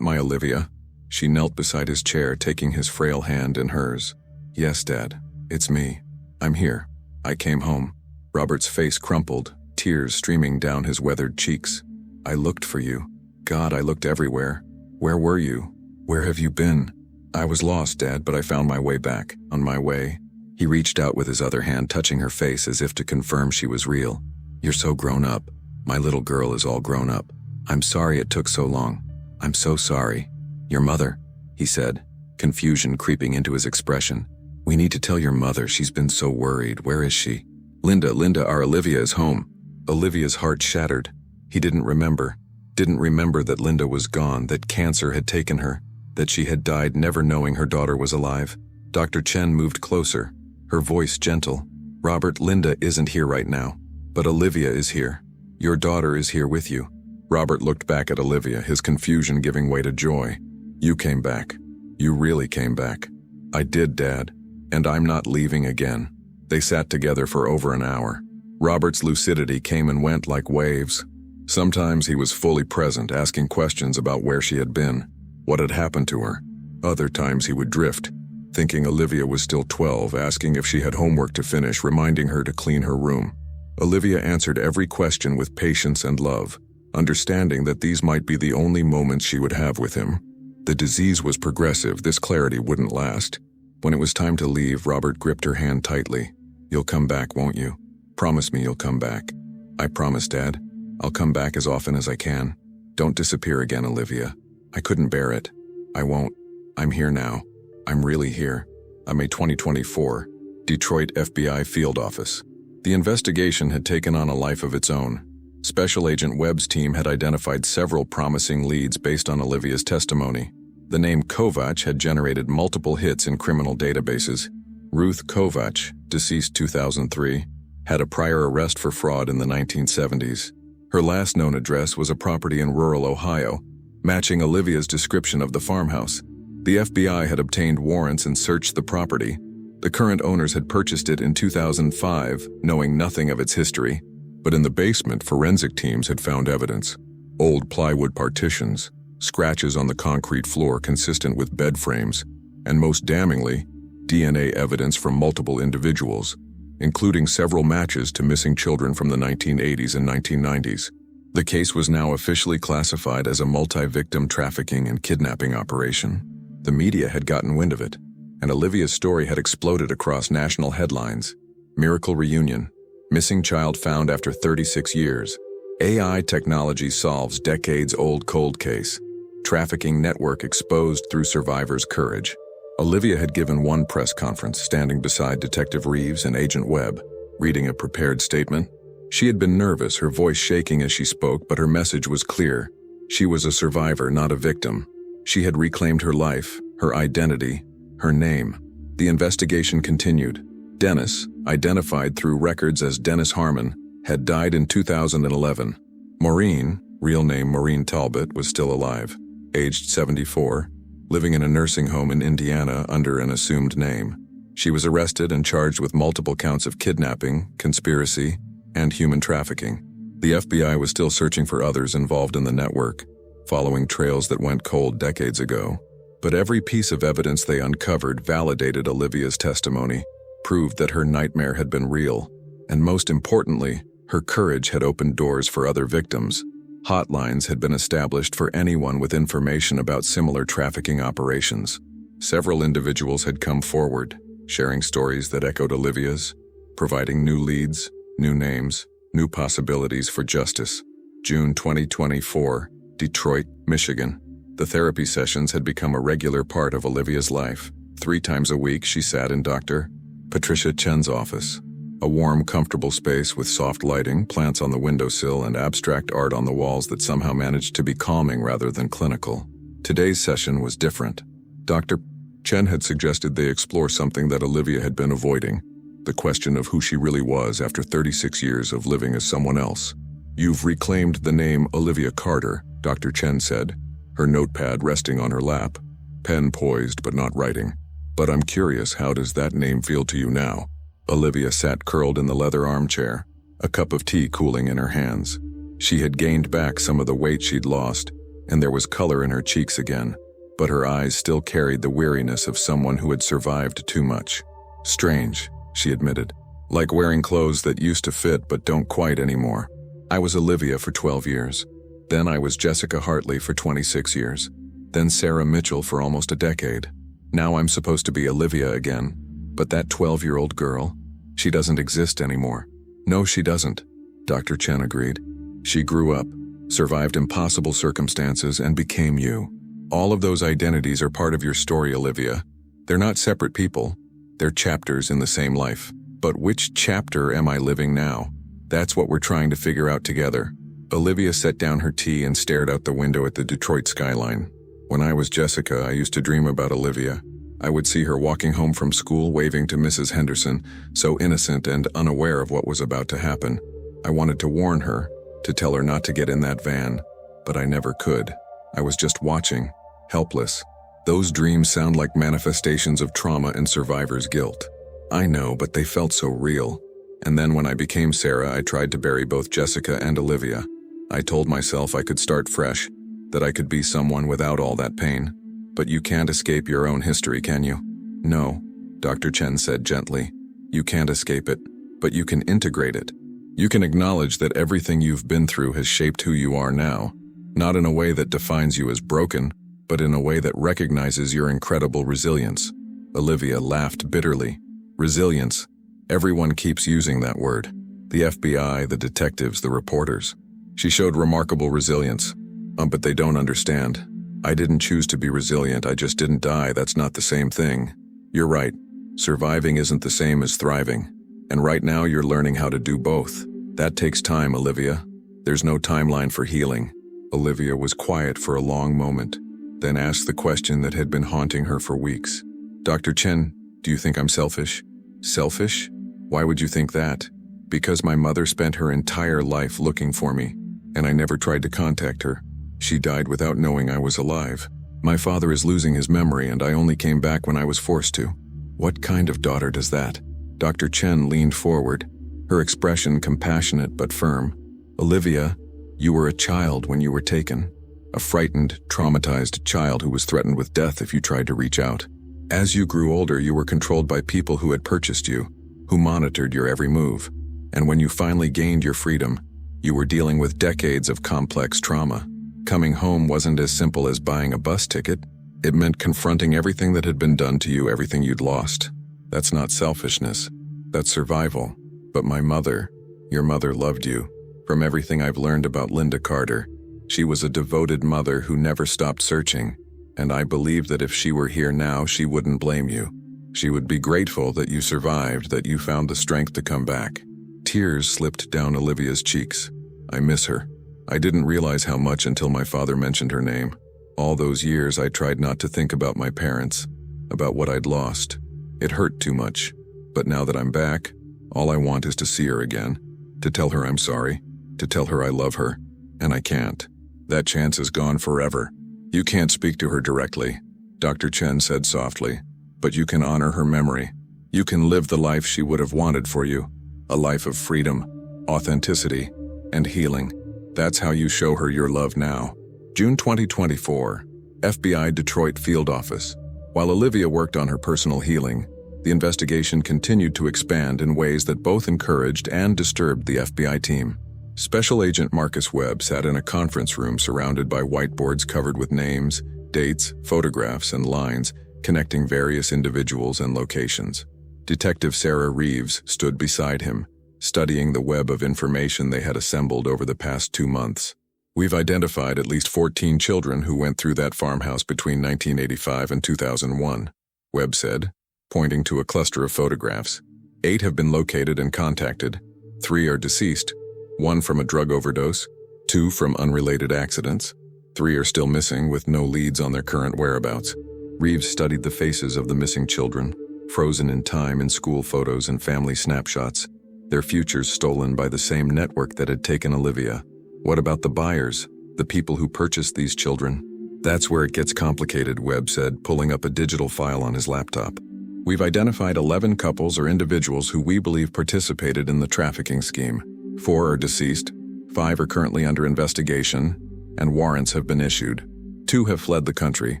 my Olivia?" She knelt beside his chair, taking his frail hand in hers. "Yes, Dad. It's me. I'm here. I came home." Robert's face crumpled, tears streaming down his weathered cheeks. "I looked for you. God, I looked everywhere. Where were you? Where have you been?" "I was lost, Dad, but I found my way back. On my way." He reached out with his other hand, touching her face as if to confirm she was real. "You're so grown up. My little girl is all grown up. I'm sorry it took so long. I'm so sorry." "Your mother," he said, confusion creeping into his expression. "We need to tell your mother. She's been so worried. Where is she?" Linda, our Olivia is home." Olivia's heart shattered. He didn't remember that Linda was gone, that cancer had taken her, that she had died never knowing her daughter was alive. Dr. Chen moved closer, her voice gentle. "Robert, Linda isn't here right now, but Olivia is here. Your daughter is here with you." Robert looked back at Olivia, his confusion giving way to joy. "You came back. You really came back." "I did, Dad, and I'm not leaving again." They sat together for over an hour. Robert's lucidity came and went like waves. Sometimes he was fully present, asking questions about where she had been, what had happened to her. Other times he would drift, thinking Olivia was still 12, asking if she had homework to finish, reminding her to clean her room. Olivia answered every question with patience and love, understanding that these might be the only moments she would have with him. The disease was progressive, this clarity wouldn't last. When it was time to leave, Robert gripped her hand tightly. "You'll come back, won't you? Promise me you'll come back." "I promise, Dad. I'll come back as often as I can. Don't disappear again, Olivia. I couldn't bear it. I won't. I'm here now. I'm really here." May 2024, Detroit FBI Field Office. The investigation had taken on a life of its own. Special Agent Webb's team had identified several promising leads based on Olivia's testimony. The name Kovacs had generated multiple hits in criminal databases. Ruth Kovacs, deceased 2003, had a prior arrest for fraud in the 1970s. Her last known address was a property in rural Ohio, matching Olivia's description of the farmhouse. The FBI had obtained warrants and searched the property. The current owners had purchased it in 2005, knowing nothing of its history. But in the basement, forensic teams had found evidence. Old plywood partitions, scratches on the concrete floor consistent with bed frames, and most damningly, DNA evidence from multiple individuals, including several matches to missing children from the 1980s and 1990s. The case was now officially classified as a multi-victim trafficking and kidnapping operation. The media had gotten wind of it, and Olivia's story had exploded across national headlines. Miracle reunion. Missing child found after 36 years. AI technology solves decades-old cold case. Trafficking network exposed through survivors' courage. Olivia had given one press conference, standing beside Detective Reeves and Agent Webb, reading a prepared statement. She had been nervous, her voice shaking as she spoke, but her message was clear. She was a survivor, not a victim. She had reclaimed her life, her identity, her name. The investigation continued. Dennis, identified through records as Dennis Harmon, had died in 2011. Maureen, real name Maureen Talbot, was still alive, aged 74, living in a nursing home in Indiana under an assumed name. She was arrested and charged with multiple counts of kidnapping, conspiracy, and human trafficking. The FBI was still searching for others involved in the network, following trails that went cold decades ago. But every piece of evidence they uncovered validated Olivia's testimony, proved that her nightmare had been real, and most importantly, her courage had opened doors for other victims. Hotlines had been established for anyone with information about similar trafficking operations. Several individuals had come forward, sharing stories that echoed Olivia's, providing new leads, new names, new possibilities for justice. June 2024, Detroit, Michigan. The therapy sessions had become a regular part of Olivia's life. 3 times a week she sat in Dr. Patricia Chen's office. A warm, comfortable space with soft lighting, plants on the windowsill, and abstract art on the walls that somehow managed to be calming rather than clinical. Today's session was different. Dr. Chen had suggested they explore something that Olivia had been avoiding, the question of who she really was after 36 years of living as someone else. "You've reclaimed the name Olivia Carter," Dr. Chen said, her notepad resting on her lap, pen poised but not writing. "But I'm curious, how does that name feel to you now?" Olivia sat curled in the leather armchair, a cup of tea cooling in her hands. She had gained back some of the weight she'd lost, and there was color in her cheeks again, but her eyes still carried the weariness of someone who had survived too much. "Strange," she admitted, "like wearing clothes that used to fit but don't quite anymore. I was Olivia for 12 years. Then I was Jessica Hartley for 26 years. Then Sarah Mitchell for almost a decade. Now I'm supposed to be Olivia again. But that 12-year-old girl, she doesn't exist anymore." "No, she doesn't," Dr. Chen agreed. "She grew up, survived impossible circumstances, and became you. All of those identities are part of your story, Olivia. They're not separate people. They're chapters in the same life. But which chapter am I living now? That's what we're trying to figure out together." Olivia set down her tea and stared out the window at the Detroit skyline. "When I was Jessica, I used to dream about Olivia. I would see her walking home from school waving to Mrs. Henderson, so innocent and unaware of what was about to happen. I wanted to warn her, to tell her not to get in that van, but I never could. I was just watching, helpless. Those dreams sound like manifestations of trauma and survivor's guilt. I know, but they felt so real. And then when I became Sarah, I tried to bury both Jessica and Olivia. I told myself I could start fresh, that I could be someone without all that pain. But you can't escape your own history, can you?" "No," Dr. Chen said gently. "You can't escape it, but you can integrate it. You can acknowledge that everything you've been through has shaped who you are now, not in a way that defines you as broken, but in a way that recognizes your incredible resilience." Olivia laughed bitterly. "Resilience. Everyone keeps using that word. The FBI, the detectives, the reporters. She showed remarkable resilience, but they don't understand. I didn't choose to be resilient, I just didn't die. That's not the same thing. You're right. Surviving isn't the same as thriving. And right now you're learning how to do both. That takes time, Olivia. There's no timeline for healing." Olivia was quiet for a long moment, then asked the question that had been haunting her for weeks. "Dr. Chen, do you think I'm selfish?" "Selfish? Why would you think that?" "Because my mother spent her entire life looking for me, and I never tried to contact her. She died without knowing I was alive. My father is losing his memory, and I only came back when I was forced to." "What kind of daughter does that?" Dr. Chen leaned forward, her expression compassionate but firm. "Olivia, you were a child when you were taken. A frightened, traumatized child who was threatened with death if you tried to reach out. As you grew older, you were controlled by people who had purchased you, who monitored your every move. And when you finally gained your freedom, you were dealing with decades of complex trauma. Coming home wasn't as simple as buying a bus ticket. It meant confronting everything that had been done to you, everything you'd lost. That's not selfishness. That's survival. But my mother, your mother loved you. From everything I've learned about Linda Carter, she was a devoted mother who never stopped searching. And I believe that if she were here now, she wouldn't blame you. She would be grateful that you survived, that you found the strength to come back." Tears slipped down Olivia's cheeks. "I miss her. I didn't realize how much until my father mentioned her name. All those years I tried not to think about my parents, about what I'd lost. It hurt too much. But now that I'm back, all I want is to see her again, to tell her I'm sorry, to tell her I love her, and I can't. That chance is gone forever." "You can't speak to her directly," Dr. Chen said softly, "but you can honor her memory. You can live the life she would have wanted for you, a life of freedom, authenticity, and healing. That's how you show her your love now. June 2024, FBI Detroit Field Office. While Olivia worked on her personal healing, the investigation continued to expand in ways that both encouraged and disturbed the FBI team. Special Agent Marcus Webb sat in a conference room surrounded by whiteboards covered with names, dates, photographs, and lines connecting various individuals and locations. Detective Sarah Reeves stood beside him, studying the web of information they had assembled over the past 2 months. We've identified at least 14 children who went through that farmhouse between 1985 and 2001, Webb said, pointing to a cluster of photographs. 8 have been located and contacted. 3 are deceased, 1 from a drug overdose, 2 from unrelated accidents. 3 are still missing with no leads on their current whereabouts. Reeves studied the faces of the missing children, frozen in time in school photos and family snapshots, their futures stolen by the same network that had taken Olivia. What about the buyers, the people who purchased these children? That's where it gets complicated, Webb said, pulling up a digital file on his laptop. We've identified 11 couples or individuals who we believe participated in the trafficking scheme. 4 are deceased, 5 are currently under investigation, and warrants have been issued. 2 have fled the country,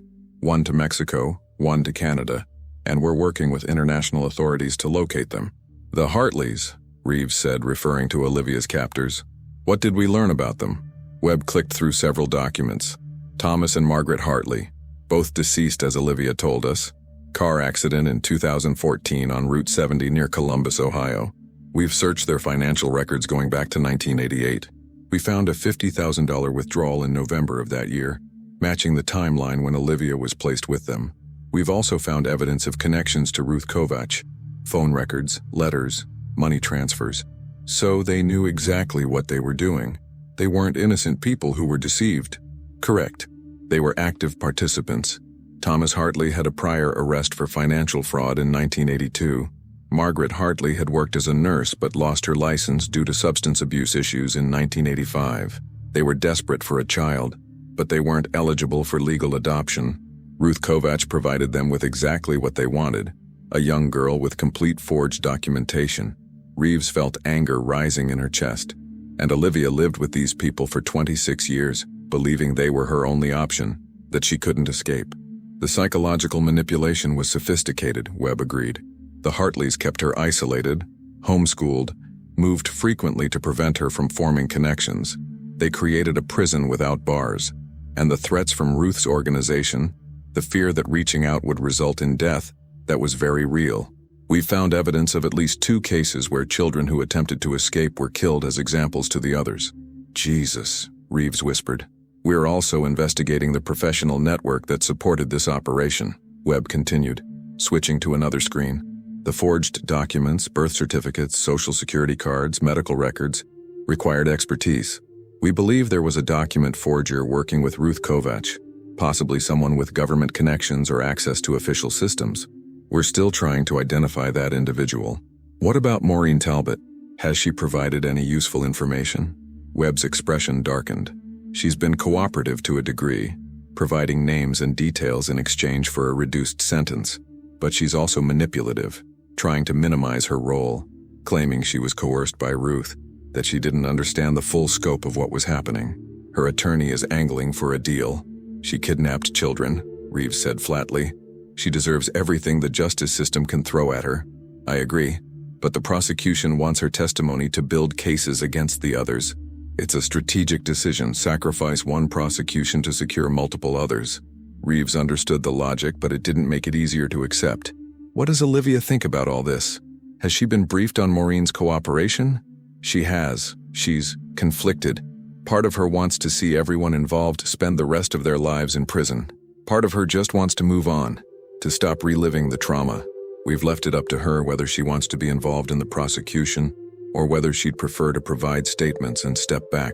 1 to Mexico, 1 to Canada, and we're working with international authorities to locate them. The Hartleys, Reeves said, referring to Olivia's captors. What did we learn about them? Webb clicked through several documents. Thomas and Margaret Hartley, both deceased as Olivia told us. Car accident in 2014 on Route 70 near Columbus, Ohio. We've searched their financial records going back to 1988. We found a $50,000 withdrawal in November of that year, matching the timeline when Olivia was placed with them. We've also found evidence of connections to Ruth Kovach, phone records, letters, money transfers. So they knew exactly what they were doing. They weren't innocent people who were deceived. Correct. They were active participants. Thomas Hartley had a prior arrest for financial fraud in 1982. Margaret Hartley had worked as a nurse but lost her license due to substance abuse issues in 1985. They were desperate for a child, but they weren't eligible for legal adoption. Ruth Kovach provided them with exactly what they wanted, a young girl with complete forged documentation. Reeves felt anger rising in her chest, and Olivia lived with these people for 26 years, believing they were her only option, that she couldn't escape. The psychological manipulation was sophisticated, Webb agreed. The Hartleys kept her isolated, homeschooled, moved frequently to prevent her from forming connections. They created a prison without bars, and the threats from Ruth's organization, the fear that reaching out would result in death, that was very real. We found evidence of at least 2 cases where children who attempted to escape were killed as examples to the others. Jesus, Reeves whispered. We're also investigating the professional network that supported this operation, Webb continued, switching to another screen. The forged documents, birth certificates, social security cards, medical records, required expertise. We believe there was a document forger working with Ruth Kovach, possibly someone with government connections or access to official systems. We're still trying to identify that individual. What about Maureen Talbot? Has she provided any useful information? Webb's expression darkened. She's been cooperative to a degree, providing names and details in exchange for a reduced sentence. But she's also manipulative, trying to minimize her role, claiming she was coerced by Ruth, that she didn't understand the full scope of what was happening. Her attorney is angling for a deal. She kidnapped children, Reeves said flatly. She deserves everything the justice system can throw at her. I agree, but the prosecution wants her testimony to build cases against the others. It's a strategic decision, sacrifice one prosecution to secure multiple others. Reeves understood the logic, but it didn't make it easier to accept. What does Olivia think about all this? Has she been briefed on Maureen's cooperation? She has. She's conflicted. Part of her wants to see everyone involved spend the rest of their lives in prison. Part of her just wants to move on, to stop reliving the trauma. We've left it up to her whether she wants to be involved in the prosecution or whether she'd prefer to provide statements and step back.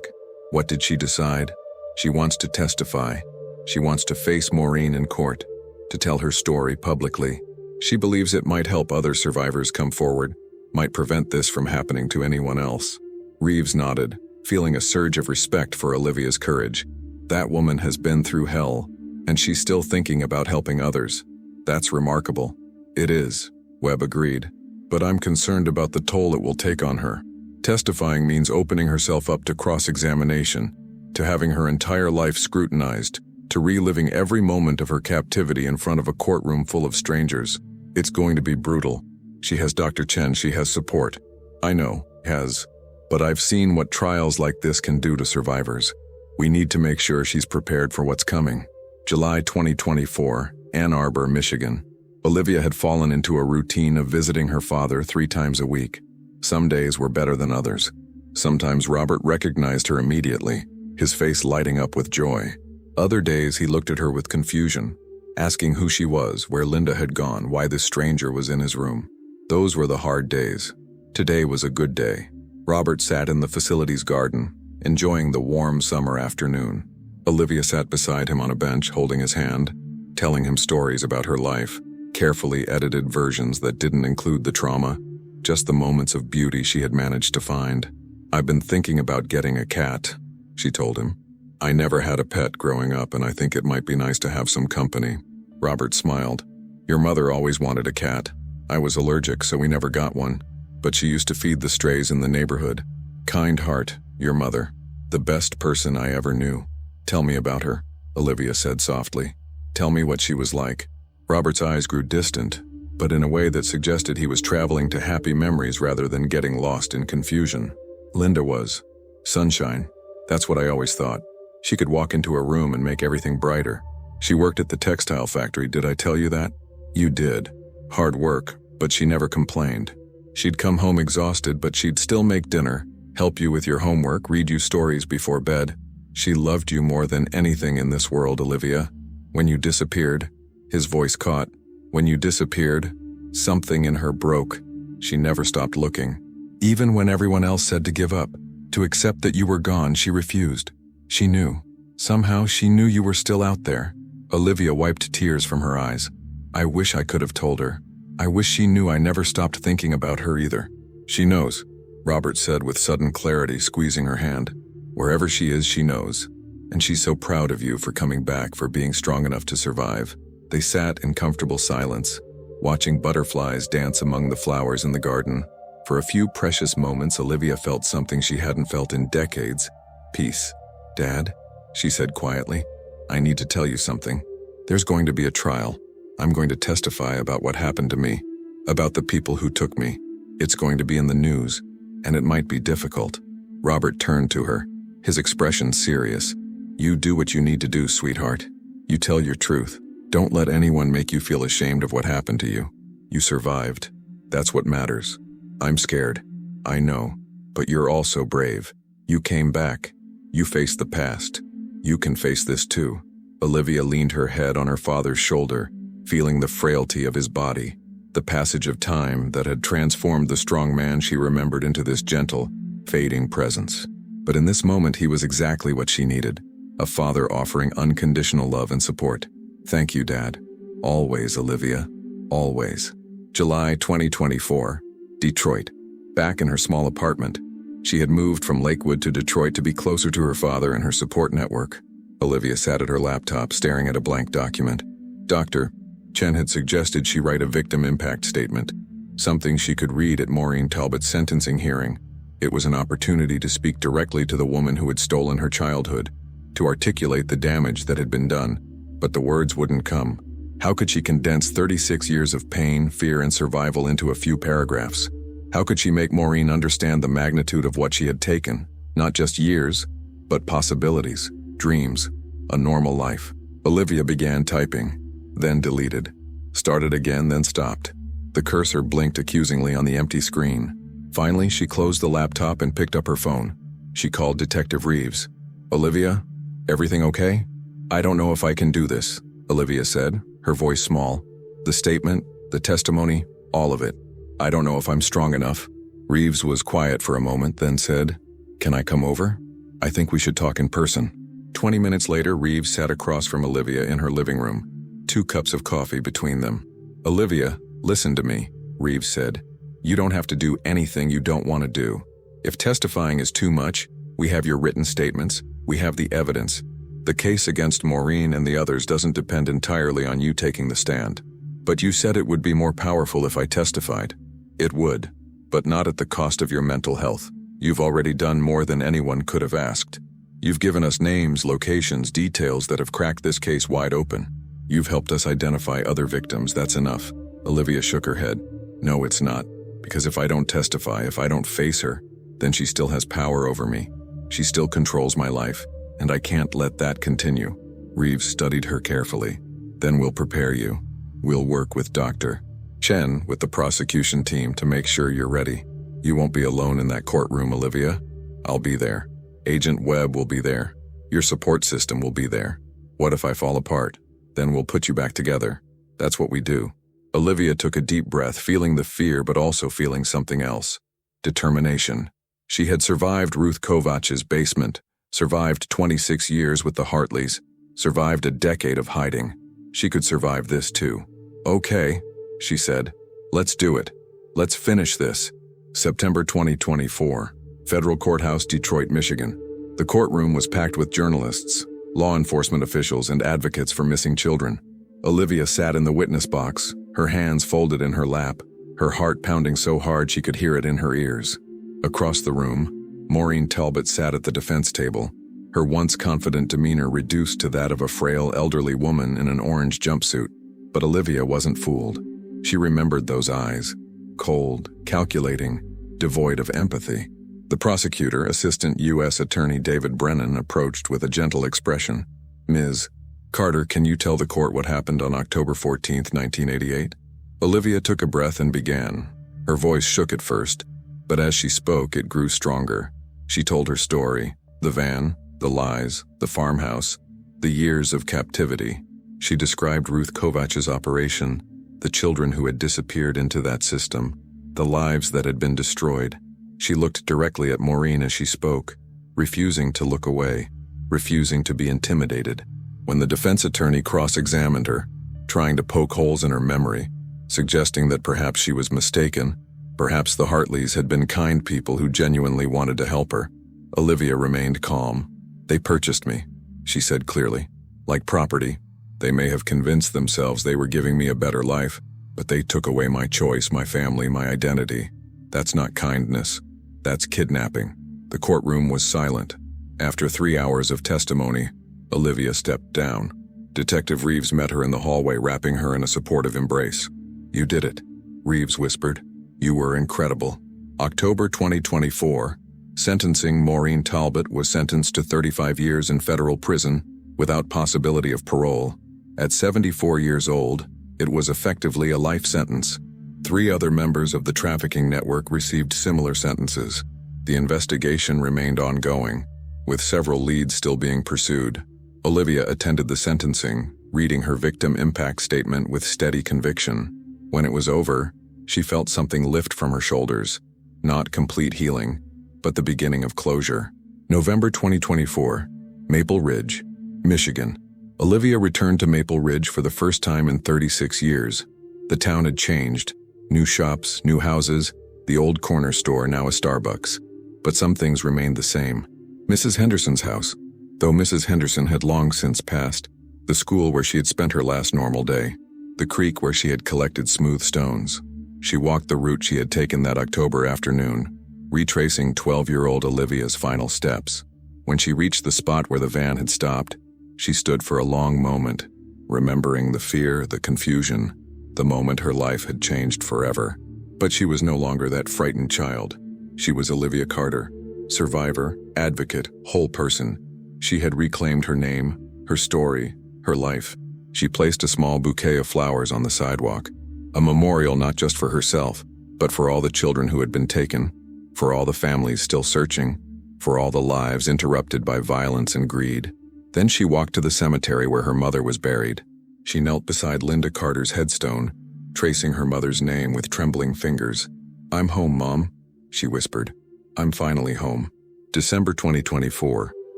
What did she decide? She wants to testify. She wants to face Maureen in court, to tell her story publicly. She believes it might help other survivors come forward, might prevent this from happening to anyone else. Reeves nodded, feeling a surge of respect for Olivia's courage. That woman has been through hell, and she's still thinking about helping others. That's remarkable. It is. Webb agreed. But I'm concerned about the toll it will take on her. Testifying means opening herself up to cross-examination, to having her entire life scrutinized, to reliving every moment of her captivity in front of a courtroom full of strangers. It's going to be brutal. She has Dr. Chen, she has support. I know, has. But I've seen what trials like this can do to survivors. We need to make sure she's prepared for what's coming. July 2024, Ann Arbor, Michigan. Olivia had fallen into a routine of visiting her father 3 times a week. Some days were better than others. Sometimes Robert recognized her immediately, his face lighting up with joy. Other days he looked at her with confusion, asking who she was, where Linda had gone, why this stranger was in his room. Those were the hard days. Today was a good day. Robert sat in the facility's garden, enjoying the warm summer afternoon. Olivia sat beside him on a bench, holding his hand, telling him stories about her life. Carefully edited versions that didn't include the trauma, just the moments of beauty she had managed to find. I've been thinking about getting a cat, she told him. I never had a pet growing up, and I think it might be nice to have some company. Robert smiled. Your mother always wanted a cat. I was allergic, so we never got one. But she used to feed the strays in the neighborhood. Kind heart, your mother. The best person I ever knew. Tell me about her, Olivia said softly. Tell me what she was like. Robert's eyes grew distant, but in a way that suggested he was traveling to happy memories rather than getting lost in confusion. Linda was sunshine. That's what I always thought. She could walk into a room and make everything brighter. She worked at the textile factory, did I tell you that? You did. Hard work, but she never complained. She'd come home exhausted, but she'd still make dinner, help you with your homework, read you stories before bed. She loved you more than anything in this world, Olivia. When you disappeared, his voice caught. When you disappeared, something in her broke. She never stopped looking. Even when everyone else said to give up, to accept that you were gone, she refused. She knew. Somehow she knew you were still out there. Olivia wiped tears from her eyes. I wish I could have told her. I wish she knew I never stopped thinking about her either. She knows, Robert said with sudden clarity, squeezing her hand. Wherever she is, she knows. And she's so proud of you for coming back, for being strong enough to survive. They sat in comfortable silence, watching butterflies dance among the flowers in the garden. For a few precious moments, Olivia felt something she hadn't felt in decades. Peace. Dad, she said quietly, I need to tell you something. There's going to be a trial. I'm going to testify about what happened to me, about the people who took me. It's going to be in the news, and it might be difficult. Robert turned to her, his expression serious. You do what you need to do, sweetheart. You tell your truth. Don't let anyone make you feel ashamed of what happened to you. You survived. That's what matters. I'm scared. I know. But you're also brave. You came back. You faced the past. You can face this too. Olivia leaned her head on her father's shoulder, feeling the frailty of his body, the passage of time that had transformed the strong man she remembered into this gentle, fading presence. But in this moment, he was exactly what she needed, a father offering unconditional love and support. Thank you, Dad. Always, Olivia. Always. July 2024, Detroit. Back in her small apartment. She had moved from Lakewood to Detroit to be closer to her father and her support network. Olivia sat at her laptop, staring at a blank document. Dr. Chen had suggested she write a victim impact statement, something she could read at Maureen Talbot's sentencing hearing. It was an opportunity to speak directly to the woman who had stolen her childhood, to articulate the damage that had been done. But the words wouldn't come. How could she condense 36 years of pain, fear, and survival into a few paragraphs? How could she make Maureen understand the magnitude of what she had taken? Not just years, but possibilities, dreams, a normal life. Olivia began typing, then deleted. Started again, then stopped. The cursor blinked accusingly on the empty screen. Finally, she closed the laptop and picked up her phone. She called Detective Reeves. Olivia, everything okay? I don't know if I can do this, Olivia said, her voice small. The statement, the testimony, all of it. I don't know if I'm strong enough. Reeves was quiet for a moment, then said, Can I come over? I think we should talk in person. 20 minutes later, Reeves sat across from Olivia in her living room, 2 cups of coffee between them. Olivia, listen to me, Reeves said. You don't have to do anything you don't want to do. If testifying is too much, we have your written statements, we have the evidence. The case against Maureen and the others doesn't depend entirely on you taking the stand. But you said it would be more powerful if I testified. It would, but not at the cost of your mental health. You've already done more than anyone could have asked. You've given us names, locations, details that have cracked this case wide open. You've helped us identify other victims, that's enough. Olivia shook her head. No, it's not. Because if I don't testify, if I don't face her, then she still has power over me. She still controls my life, and I can't let that continue. Reeves studied her carefully. Then we'll prepare you. We'll work with Dr. Chen with the prosecution team to make sure you're ready. You won't be alone in that courtroom, Olivia. I'll be there. Agent Webb will be there. Your support system will be there. What if I fall apart? Then we'll put you back together. That's what we do. Olivia took a deep breath, feeling the fear but also feeling something else. Determination. She had survived Ruth Kovach's basement, survived 26 years with the Hartleys, survived a decade of hiding. She could survive this too. Okay, she said. Let's do it. Let's finish this. September 2024, Federal Courthouse, Detroit, Michigan. The courtroom was packed with journalists, law enforcement officials, and advocates for missing children. Olivia sat in the witness box, her hands folded in her lap, her heart pounding so hard she could hear it in her ears. Across the room, Maureen Talbot sat at the defense table, her once confident demeanor reduced to that of a frail elderly woman in an orange jumpsuit. But Olivia wasn't fooled. She remembered those eyes, cold, calculating, devoid of empathy. The prosecutor, Assistant U.S. Attorney David Brennan, approached with a gentle expression. Ms. Carter, can you tell the court what happened on October 14, 1988? Olivia took a breath and began. Her voice shook at first, but as she spoke, it grew stronger. She told her story, the van, the lies, the farmhouse, the years of captivity. She described Ruth Kovach's operation, the children who had disappeared into that system, the lives that had been destroyed. She looked directly at Maureen as she spoke, refusing to look away, refusing to be intimidated. When the defense attorney cross-examined her, trying to poke holes in her memory, suggesting that perhaps she was mistaken, perhaps the Hartleys had been kind people who genuinely wanted to help her, Olivia remained calm. They purchased me, she said clearly. Like property, they may have convinced themselves they were giving me a better life, but they took away my choice, my family, my identity. That's not kindness. That's kidnapping. The courtroom was silent. After 3 hours of testimony, Olivia stepped down. Detective Reeves met her in the hallway, wrapping her in a supportive embrace. You did it, Reeves whispered. You were incredible. October 2024, sentencing. Maureen Talbot was sentenced to 35 years in federal prison without possibility of parole. At 74 years old, it was effectively a life sentence. 3 other members of the trafficking network received similar sentences. The investigation remained ongoing, with several leads still being pursued. Olivia attended the sentencing, reading her victim impact statement with steady conviction. When it was over, she felt something lift from her shoulders. Not complete healing, but the beginning of closure. November 2024, Maple Ridge, Michigan. Olivia returned to Maple Ridge for the first time in 36 years. The town had changed. New shops, new houses, the old corner store, now a Starbucks. But some things remained the same. Mrs. Henderson's house, though Mrs. Henderson had long since passed, the school where she had spent her last normal day, the creek where she had collected smooth stones. She walked the route she had taken that October afternoon, retracing 12-year-old Olivia's final steps. When she reached the spot where the van had stopped, she stood for a long moment, remembering the fear, the confusion, the moment her life had changed forever. But she was no longer that frightened child. She was Olivia Carter, survivor, advocate, whole person. She had reclaimed her name, her story, her life. She placed a small bouquet of flowers on the sidewalk, a memorial not just for herself, but for all the children who had been taken, for all the families still searching, for all the lives interrupted by violence and greed. Then she walked to the cemetery where her mother was buried. She knelt beside Linda Carter's headstone, tracing her mother's name with trembling fingers. I'm home, Mom, she whispered. I'm finally home. December 2024,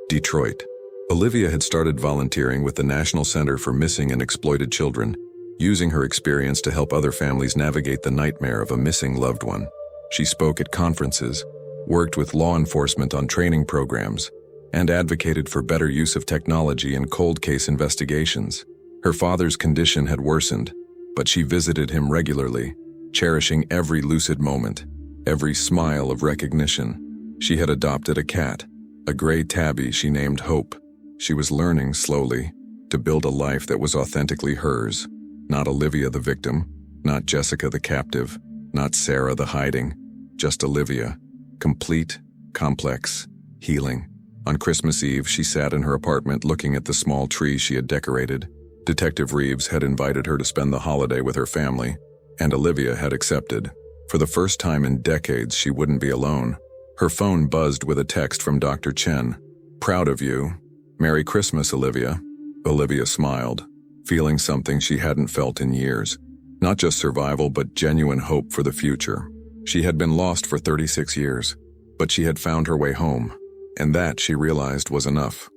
Detroit. Olivia had started volunteering with the National Center for Missing and Exploited Children, using her experience to help other families navigate the nightmare of a missing loved one. She spoke at conferences, worked with law enforcement on training programs, and advocated for better use of technology in cold case investigations. Her father's condition had worsened, but she visited him regularly, cherishing every lucid moment, every smile of recognition. She had adopted a cat, a gray tabby she named Hope. She was learning, slowly, to build a life that was authentically hers. Not Olivia the victim, not Jessica the captive, not Sarah the hiding, just Olivia, complete, complex, healing. On Christmas Eve, she sat in her apartment looking at the small tree she had decorated. Detective Reeves had invited her to spend the holiday with her family, and Olivia had accepted. For the first time in decades, she wouldn't be alone. Her phone buzzed with a text from Dr. Chen. "Proud of you. Merry Christmas, Olivia." Olivia smiled, feeling something she hadn't felt in years. Not just survival, but genuine hope for the future. She had been lost for 36 years, but she had found her way home, and that, she realized, was enough.